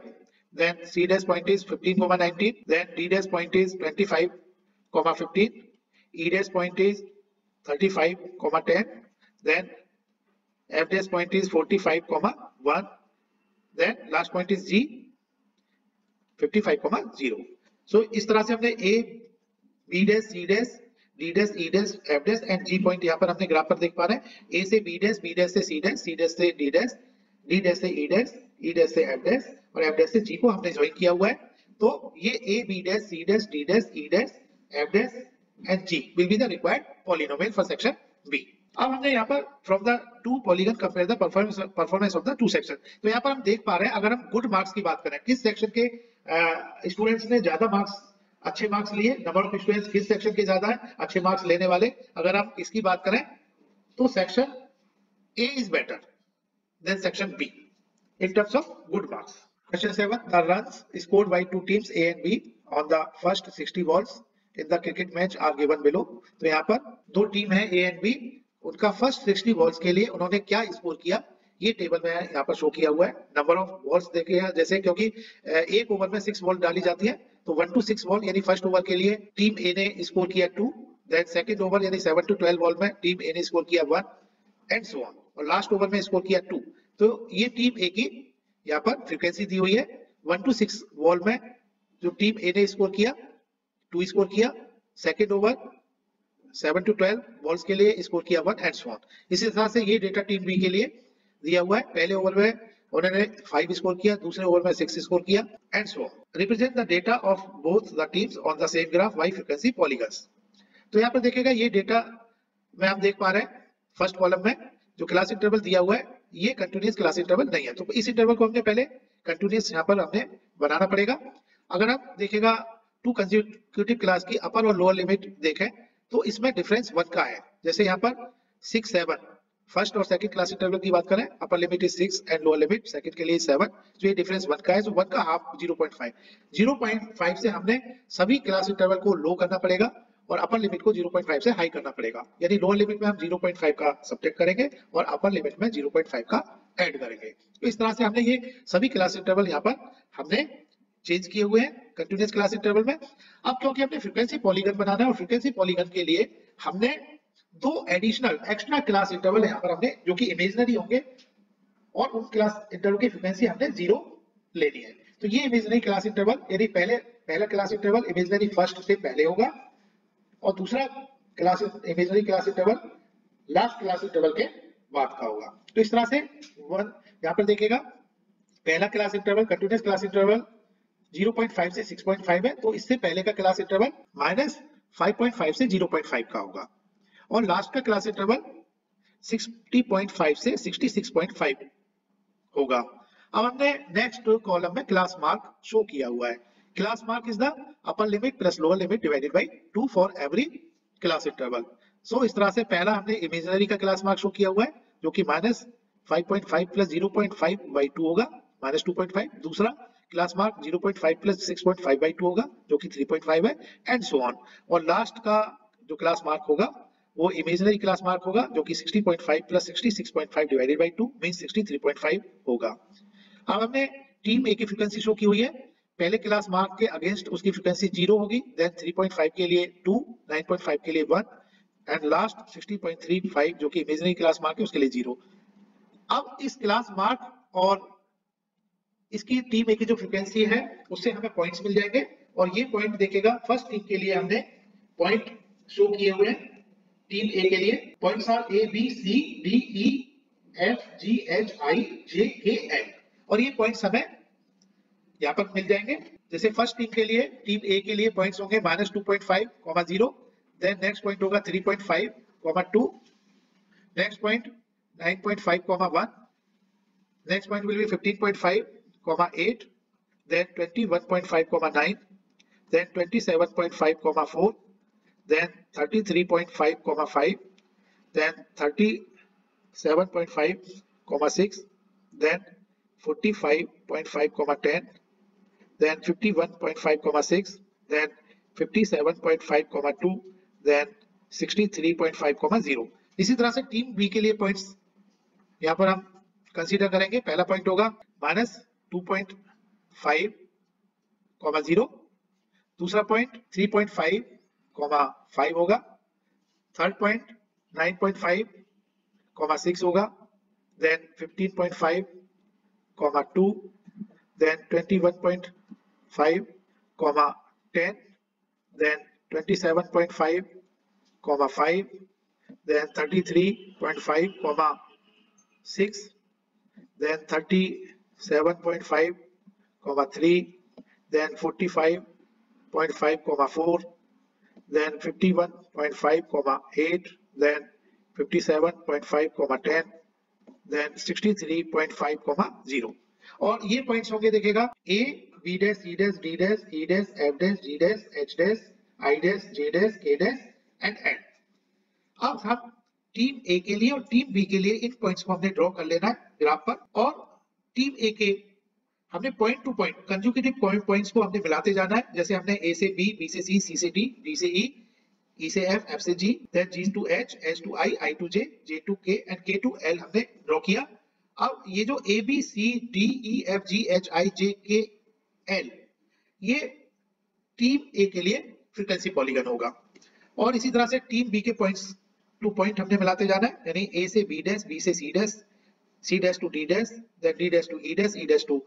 then C dash point is 15,19, then D dash point is 25,15, E dash point is 35,10, then F dash point is 45,1, then last point is G 55,0। So इस तरह से हमने A, B dash, C dash, D dash, E dash, F dash and G point यहाँ पर हमने graph पर देख पा रहे हैं। A से B dash, B dash से C dash, C dash से D dash, D dash से E dash, E dash से F dash और F dash से G को हमने ज्वाइन किया हुआ है। तो ये A, B dash, C dash, D dash, E dash, F dash and G will be the required polynomial for section B। अब हमने यहाँ पर from the two polygon compare the performance of the two section। तो यहाँ पर हम देख पा रहे हैं, अगर हम गुड मार्क्स की बात करें, किस सेक्शन के स्टूडेंट्स ने ज्यादा मार्क्स, अच्छे मार्क्स लिए, नंबर ऑफ स्टूडेंट्स किस सेक्शन के ज्यादा है अच्छे मार्क्स लेने वाले, अगर हम इसकी बात करें तो section A is better than section B in terms of good marks। Question 7, the runs scored by two teams A and B on the first 60 balls in the cricket match are given below। तो यहाँ पर दो team है A and B, उनका first 60 balls के लिए उन्होंने क्या स्कोर किया ये टेबल में यहाँ पर शो किया हुआ है। नंबर ऑफ बॉल्स देखे हैं, जैसे क्योंकि एक ओवर में 6 बॉल डाली जाती है तो 1 to 6 बॉल यानी फर्स्ट ओवर के लिए टीम ए ने स्कोर किया 2, देन सेकंड ओवर यानी 7 to 12 बॉल में टीम ए ने स्कोर किया 1 एंड सो ऑन, और लास्ट ओवर में स्कोर किया 2। तो ये टीम ए की यहाँ पर फ्रीक्वेंसी दी हुई है। 1 to 6 बॉल में जो टीम ए ने स्कोर किया 2 स्कोर किया, सेकंड ओवर 7 to 12 बॉल्स के लिए स्कोर किया 1 एंड सो ऑन। इसी तरह से ये डेटा टीम बी के लिए दिया हुआ है। पहले ओवर में उन्होंने 5 स्कोर किया, दूसरे ओवर में 6 स्कोर किया and so on. Represent the data of both the teams on the same graph bye frequency polygons. तो यहाँ पर देखिएगा ये डेटा में हम देख पा रहे हैं फर्स्ट कॉलम में जो क्लास इंटरवल दिया हुआ है ये कंटिन्यूअस क्लास इंटरवल नहीं है, तो इस इंटरवल को हमने पहले कंटिन्यूअस यहाँ पर हमने बनाना पड़ेगा। अगर आप देखिएगा टू कंसेक्यूटिव क्लास की अपर और लोअर लिमिट देखें तो इसमें डिफरेंस 1 का है। जैसे यहाँ पर 6, 7 फर्स्ट और सेकंड क्लास इंटरवल की बात करें, upper limit is 6 and lower limit second के लिए 7, तो ये डिफरेंस 1 का है। तो 1 का हाफ 0.5 से हमने सभी क्लास इंटरवल को लो करना पड़ेगा और अपर लिमिट को 0.5 से हाई करना पड़ेगा, यानी लोअर लिमिट में हम 0.5 का सब्ट्रैक्ट करेंगे और अपर लिमिट में 0.5 का ऐड करेंगे। तो इस तरह से हमने ये सभी क्लास इंटरवल यहाँ पर हमने चेंज किए हुए हैं कंटिन्यूअस क्लास इंटरवल में। अब क्योंकि हमने फ्रीक्वेंसी पॉलीगन बनाना है और फ्रीक्वेंसी पॉलीगन के लिए हमने दो एडिशनल एक्स्ट्रा क्लास इंटरवल यहाँ पर हमने जो कि इमेजिनरी होंगे और उन क्लास इंटरवल की फ्रीक्वेंसी हमने 0 लेनी है। तो ये इमेजिनरी क्लास इंटरवल, यदि पहला क्लास इंटरवल इमेजिनरी फर्स्ट से पहले होगा और दूसरा class imaginary class interval last class interval के बाद का होगा। तो इस तरह से यहाँ पर देखिएगा पहला class interval continuous class interval 0.5 से 6.5 है, तो इससे पहले का क्लास इंटरवल -5.5 से 0.5 का होगा और लास्ट का क्लास इंटरवल 60.5 से 66.5 होगा। अब हमने नेक्स्ट कॉलम में क्लास मार्क शो किया हुआ है। Class mark is the upper limit plus lower limit divided by 2 for every class interval. So इस तरह से पहला हमने इमेजिनरी का क्लास मार्क शो किया हुआ है जो कि -5.5 प्लस 0.5/2 होगा -2.5। दूसरा क्लास मार्क 0.5 प्लस 6.5/2 होगा जो कि 3.5 है एंड सो ऑन। और लास्ट का जो क्लास मार्क होगा वो इमेजिनरी क्लास मार्क होगा जो कि 60.5 प्लस 66.5 डिवाइडेड बाय 2 मींस 63.5 होगा। अब हमने टीम ए की फ्रीक्वेंसी शो की हुई है। पहले क्लास मार्क के अगेंस्ट उसकी फ्रीक्वेंसी 0 होगी, देन 3.5 के लिए 2, 9.5 के लिए 1 एंड लास्ट 60.35 जो कि इमेजिनरी क्लास मार्क है उसके लिए 0। अब इस क्लास मार्क और इसकी टीम ए की जो फ्रीक्वेंसी है उससे हमें पॉइंट्स मिल जाएंगे और ये पॉइंट देखेगा फर्स्ट टीम के लिए हमने पॉइंट शो किए हुए हैं। टीम ए के लिए points are A B C D E F G H I J K L और ये पॉइंट्स हमें यहाँ पर मिल जाएंगे। जैसे फर्स्ट टीम के लिए टीम ए के लिए पॉइंट्स होंगे -2.5, 0, देन नेक्स्ट पॉइंट होगा 3.5, 2, next point 9.5, 1, next point will B 15.5, 8, then 21.5, 9, then 27.5, 4, then 33.5, 5, then 37.5, 6, then 45.5, 10, then 51.5, 6, then 57.5, 2, then 63.5, 0। इसी तरह से टीम बी के लिए पॉइंट्स यहाँ पर हम कंसीडर करेंगे। पहला पॉइंट होगा -2.5, 0, दूसरा पॉइंट 3.5, 5 होगा, थर्ड पॉइंट 9.5, 6 होगा, then 15.5, 2, then 21.5, 10, then 27.5, 5, then 33.5, 6, then 37.5, 3, then 45.5, 4, then 51.5, 8, then 57.5, 10, then 63.5, 0। और ये पॉइंट्स होंगे देखिएगा A, B dash, C dash, D dash, E dash, F dash, G dash, H dash, I dash, J dash, K dash and N। अब हम team A के लिए और team B के लिए इन पॉइंट्स को हमने ड्रॉ कर लेना है ग्राफ पर और टीम ए के हमने point two point conjugative points को हमने मिलाते जाना है। जैसे हमने ए से बी, बी से सी, सी से डी, डी से ई, ई से एफ, एफ से G, then G to H, H to I, I to J, J to K and K to L हमने ड्रॉ किया। अब ये जो A B C D E F G H I J K L ये team A के लिए frequency polygon होगा और इसी तरह से टीम बी के पॉइंट्स टू पॉइंट हमने मिलाते जाना है, यानी ए से बी डैश, बी से C dash, C dash to D dash, then D dash to E dash, E dash to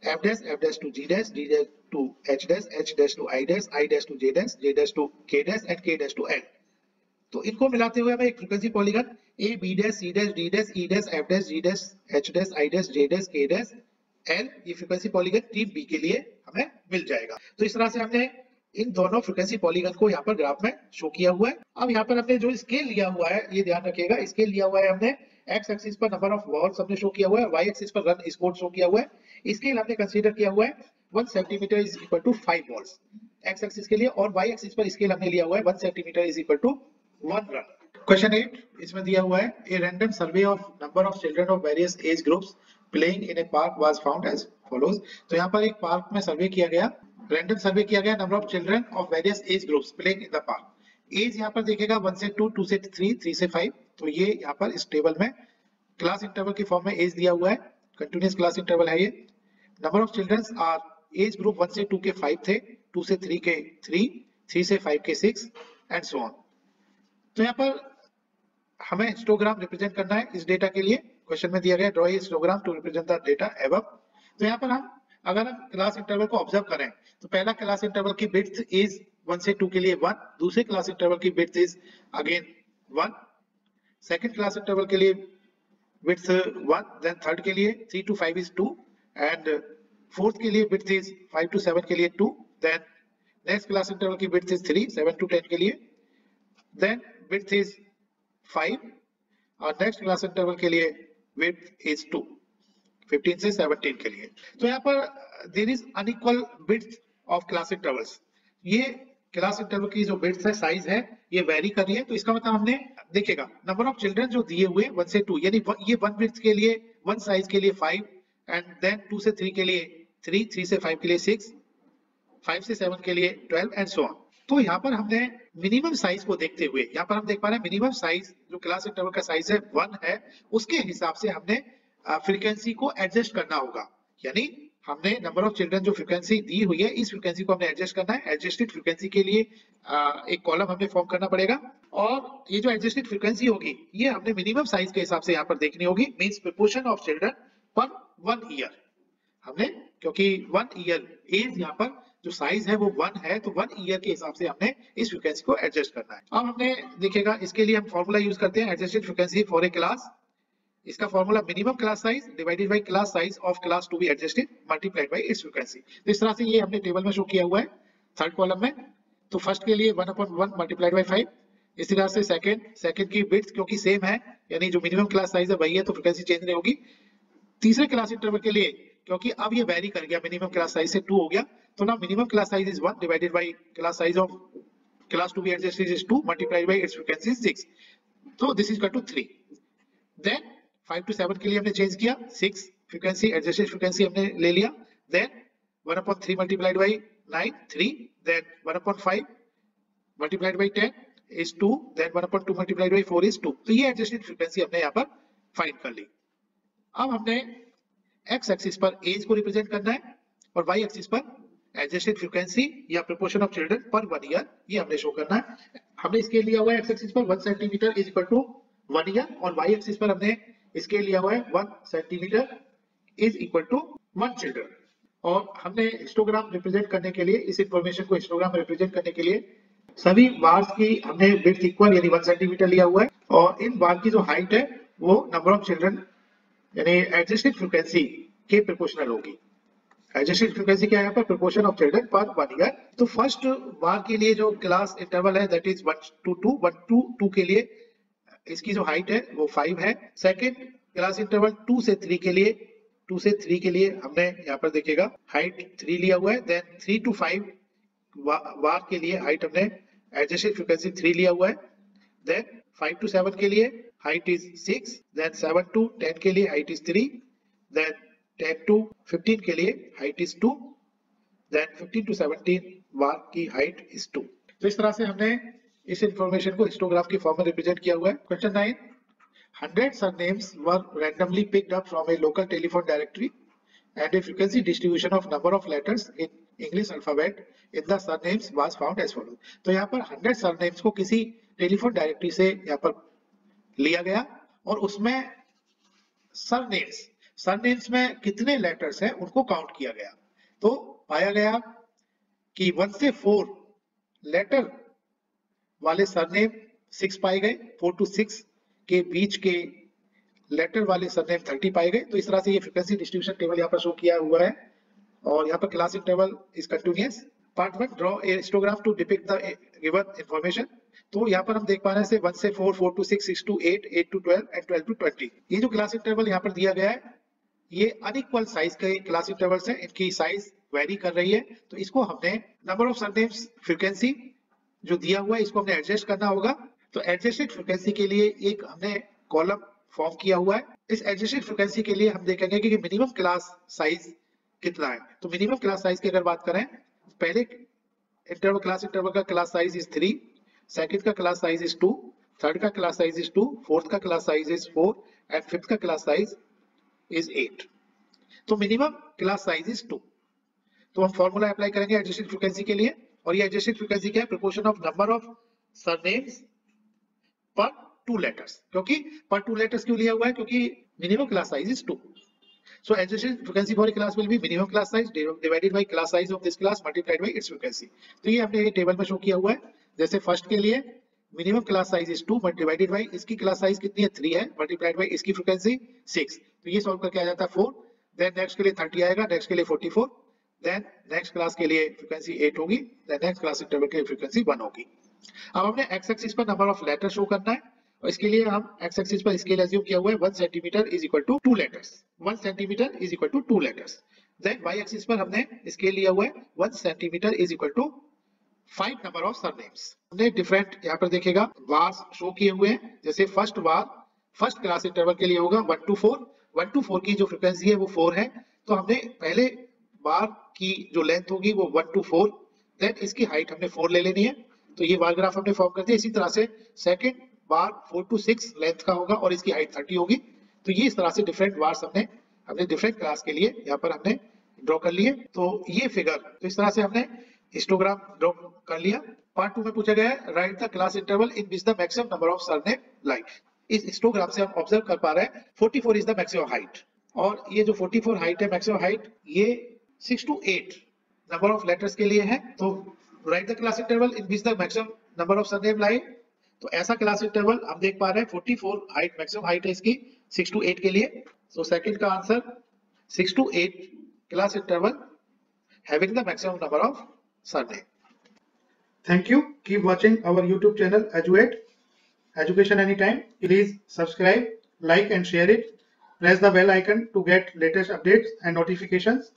F dash, F dash to G dash, D dash to H dash, H dash to I dash, I dash to J dash, J dash to K dash and K dash to L. तो इनको मिलाते हुए हमें एक frequency polygon A B dash, C dash, D dash, E dash, F dash, G dash, H dash, I dash, J dash, K dash L, ये frequency polygon team B के लिए हमें मिल जाएगा। तो इस तरह से हमने इन दोनों फ्रीक्वेंसी पॉलीगन को यहाँ पर ग्राफ में शो किया हुआ है। अब यहाँ पर हमने जो स्केल लिया हुआ है ये ध्यान रखिएगा, स्केल लिया हुआ है हमने एक्स एक्सिस पर नंबर ऑफ वॉल्स हमने शो किया हुआ है, वाई एक्सिस पर रन स्कोर शो किया हुआ है। स्केल हमने कंसीडर किया हुआ है 1 centimetre is equal to 5 walls x axis के लिए और वाई एक्सिस पर स्केल हमने लिया हुआ है 1 centimetre is equal to 1 run. Question 8 इसमें दिया हुआ है a random survey of number of children of various age groups playing in a park was found as follows. तो यहाँ पर एक पार्क में सर्वे किया गया, रैंडम सर्वे किया गया number of children of various age groups playing in the park. As यहाँ पर देखेगा 1 से 2, 2 से 3, 3 से 5, तो ये यहाँ पर इस टेबल में क्लास इंटरवल की फॉर्म में एज दिया हुआ है, कंटिन्यूअस क्लास इंटरवल है ये। Number of childrens are, age group 1 से 2 के 5 थे, 2 से 3 के 3, 3 से 5 के 6 एंड सो ऑन। तो यहाँ पर हमें हिस्टोग्राम रिप्रेजेंट करना है इस डेटा के लिए, क्वेश्चन में दिया गया draw histogram to represent the data above. तो यहाँ पर हम अगर हम क्लास इंटरवल को ऑब्जर्व करें तो पहला क्लास इंटरवल की विड्थ इज 1 से 2 के लिए 1, दूसरे क्लास इंटरवल की width is again 1, second class interval के लिए विड्थ 1, देन थर्ड के लिए 3 to 5 is 2 एंड फोर्थ के लिए विड्थ इज 5 to 7 के लिए 2, देन नेक्स्ट क्लास इंटरवल की विड्थ इज 3, 7 to 10 के लिए, देन विड्थ इज 5 और नेक्स्ट क्लास इंटरवल के लिए विड्थ इज 2, 15 से 17 के लिए। तो यहाँ पर there is unequal width of class intervals. ये क्लास इंटरवल की जो विड्थ है, साइज है, ये वेरी कर रही है। तो इसका मतलब हमने देखेगा नंबर ऑफ चिल्ड्रन जो दिए हुए 1 से 2, यानी ये 1 विड्थ के लिए 1 साइज के लिए 5 एंड देन 2 से 3 के लिए 3, 3 से 5 के लिए 6, 5 से 7 के लिए 12 एंड सो ऑन। तो यहाँ पर हमने मिनिमम साइज को देखते हुए, यहाँ पर हम देख पा रहे हैं मिनिमम साइज जो क्लास इंटरवल का साइज है 1 है, उसके हिसाब से हमने फ्रीक्वेंसी को एडजस्ट करना होगा। यानी हमने नंबर ऑफ चिल्ड्रन जो फ्रीक्वेंसी दी हुई है, इस फ्रीक्वेंसी को हमने एडजस्ट करना है। एडजस्टेड फ्रीक्वेंसी के लिए एक कॉलम हमें फॉर्म करना पड़ेगा और ये जो एडजस्टेड फ्रीक्वेंसी होगी ये हमने मिनिमम साइज के हिसाब से यहाँ पर देखनी होगी, मींस प्रोपोर्शन ऑफ चिल्ड्रन पर 1 ईयर। हमने क्योंकि 1 ईयर एज यहाँ पर जो साइज है वो 1 है, तो 1 ईयर के हिसाब से हमने इस फ्रीक्वेंसी को एडजस्ट करना है। अब हमने देखिएगा इसके लिए हम फॉर्मूला यूज करते हैं adjusted frequency for a class. इसका formula minimum class size divided by class size of class to be adjusted multiplied by its frequency. तो इस तरह से ये हमने टेबल में शो किया हुआ है थर्ड कॉलम में। तो फर्स्ट के लिए 1/1 मल्टीप्लाइड बाय 5, इसी तरह से सेकंड की विड्थ क्योंकि सेम है, यानी जो मिनिमम क्लास साइज है वही है, तो फ्रीक्वेंसी चेंज नहीं होगी। तीसरे क्लास इंटरवल के लिए क्योंकि अब ये वेरी कर गया, मिनिमम क्लास साइज से 2 हो गया, तो ना minimum class size is 1 divided by class size of class to be adjusted is 2 multiplied by its frequency is 6, तो this is equal to 3। Then 5 to 7 के लिए हमने चेंज किया, 6 फ्रीक्वेंसी एडजस्टेड फ्रीक्वेंसी हमने ले लिया, then 1/3 multiplied by 9 3, then 1/5 multiplied by 10 is 2, then 1/2 multiplied by 4 is 2। तो ये एडजस्टेड फ्रीक्वेंसी हमने यहाँ पर फाइंड कर ली। अब हमने एक्स एक्सिस पर एज को रिप्रेजेंट करना है और वाई एक्सिस पर एडजस्टेड फ्रीक्वेंसी या प्रोपोर्शन ऑफ चिल्ड्रन पर 1 ईयर, ये हमने शो करना है। हमने इसके लिया हुआ है एक्स एक्सिस पर 1 centimetre is equal to 1 year और वाई एक्सिस पर हमने इसके लिया हुआ है 1 centimetre is equal to 1 children. और हमने हिस्टोग्राम रिप्रेजेंट करने के लिए, इस इंफॉर्मेशन को हिस्टोग्राम रिप्रेजेंट करने के लिए सभी बार्स की हमने विड्थ इक्वल यानी 1 सेंटीमीटर लिया हुआ है और इन बार की जो हाइट है वो नंबर ऑफ चिल्ड्रन यानी एडजस्टेड फ्रीक्वेंसी के प्रोपोर्शनल होगी। एडजस्टेड फ्रीक्वेंसी क्या है यहाँ पर, प्रोपोर्शन ऑफ चिल्ड्रन पर 1 ईयर। तो फर्स्ट बार के लिए जो क्लास इंटरवल है दैट इज 1 to 2 के लिए इसकी जो हाइट है वो 5 है। सेकंड क्लास इंटरवल 2 से 3 के लिए हमने यहाँ पर देखिएगा हाइट 3 लिया हुआ है। देन 3 to 5 बार के लिए हाइट हमने एडजस्टेड फ्रीक्वेंसी 3 लिया हुआ है। देन 5 to 7 के लिए हाइट इज 6, देन 7 to 10 के लिए हाइट इज 3, देन 10 to 15 के लिए हाइट इज 2, देन 15 to 17 बार की हाइट इज 2। तो इस तरह से हमने इस इंफॉर्मेशन को हिस्टोग्राफ की फॉर्म में रिप्रेजेंट किया हुआ है। Question 9, 100 surnames were randomly picked up from a local telephone directory and a frequency distribution of number of letters in English alphabet in the surnames was found as follows। तो यहाँ पर 100 surnames को किसी telephone directory से यहाँ पर लिया गया और उसमें सरनेम्स में कितने लेटर्स हैं उनको काउंट किया गया। तो पाया गया कि 1 से 4 लेटर वाले सरनेम 6 पाए गए, 4 to 6 के बीच के लेटर वाले सरनेम 30 पाए गए। तो इस तरह से ये फ्रीक्वेंसी डिस्ट्रीब्यूशन टेबल यहाँ पर शो किया हुआ है और यहाँ पर class interval is continuous. Part 1, draw a histograph to depict the given information. तो यहाँ पर हम देख पा रहे हैं 1 से 4, 4 to 6, 6 to 8, 8 to 12 and 12 to 20। ये जो क्लास इंटरवल यहाँ पर दिया गया है ये अनइक्वल साइज के क्लास इंटरवल्स हैं, इनकी साइज वेरी कर रही है। तो इसको हमने नंबर ऑफ सरनेम्स फ्रीक्वेंसी जो दिया हुआ है इसको हमने एडजस्ट करना होगा। तो एडजस्टेड फ्रीक्वेंसी के लिए एक हमने कॉलम फॉर्म किया हुआ है। इस एडजस्टेड फ्रीक्वेंसी के लिए हम देखेंगे कि मिनिमम क्लास साइज कितना है। तो मिनिमम क्लास साइज की अगर बात करें, पहले इंटरवल क्लास इंटरवल का क्लास साइज इज 3, सेकंड का क्लास साइज इज 2, थर्ड का क्लास साइज इज 2, फोर्थ का class size is 4 and fifth का क्लास साइज इज 8। तो मिनिमम क्लास साइज इज 2। तो हम फॉर्मूला अप्लाई करेंगे एडजस्टेड फ्रीक्वेंसी के लिए, और ये एडजस्टेड फ्रीक्वेंसी क्या है? Proportion of number of surnames पर 2 लेटर्स। क्योंकि पर 2 लेटर्स क्यों लिया हुआ है? क्योंकि minimum class size is 2। So adjusted frequency for a class will be minimum class size divided by class size of this class multiplied by its frequency। तो ये हमने टेबल में शो किया हुआ है। जैसे फर्स्ट के लिए minimum class size is 2 but divided by इसकी क्लास साइज कितनी है? 3 है, मल्टीप्लाइड बाय इसकी फ्रीक्वेंसी 6। तो ये सॉल्व करके आ जाता है 4। देन नेक्स्ट के लिए 30 आएगा, नेक्स्ट के लिए 44, देन नेक्स्ट क्लास के लिए फ्रीक्वेंसी 8 होगी, देन नेक्स्ट क्लास इंटरवल के लिए फ्रीक्वेंसी 1 होगी। अब हमने एक्स एक्सिस पर नंबर ऑफ लेटर शो करना है, और इसके लिए हम एक्स एक्सिस पर स्केल एज्यूम किया हुआ है 1 centimetre is equal to 2 letters. 1 centimetre is equal to 2 letters. Then y axis पर हमने स्केल लिया हुआ है 1 centimetre is equal to 5 number of surnames. हमने डिफरेंट यहाँ पर देखेगा वार्स शो किए हुए हैं। जैसे फर्स्ट वार फर्स्ट क्लास इंटरवल के लिए होगा 1 to 4। 1 to 4 की जो फ्रीक्वेंसी है वो 4 है, तो हमने पहले बार की जो लेंथ होगी वो 1 to 4, देन इसकी हाइट हमने 4 ले लेनी है। तो ये बार ग्राफ हमने फॉर्म कर दिया। इसी तरह से सेकंड बार 4 to 6 लेंथ का होगा और इसकी हाइट 30 होगी। तो ये इस तरह से डिफरेंट बार्स हमने डिफरेंट क्लास के लिए यहाँ पर हमने ड्रॉ कर लिए। तो ये फिगर, तो इस तरह से हमने हिस्टोग्राम ड्रॉ कर लिया। पार्ट 2 में पूछा गया है write the class interval in which the maximum number of surname lie. इस हिस्टोग्राम से हम ऑब्जर्व कर पा रहे हैं 44 इज द मैक्सिमम हाइट, और ये जो 44 हाइट है मैक्सिमम हाइट, ये 6 to 8 नंबर ऑफ लेटर्स के लिए है। तो write the class interval in which the maximum number of surname lie. तो ऐसा क्लास इंटरवल हम देख पा रहे हैं 44 हाइट मैक्सिमम हाइट है इसकी 6 to 8 के लिए। सो सेकंड का answer 6 to 8 class interval having the maximum number of surname। Thank you. Keep watching our YouTube channel Eduate Education Anytime. Please subscribe, like and share it. Press the bell icon to get latest updates and notifications.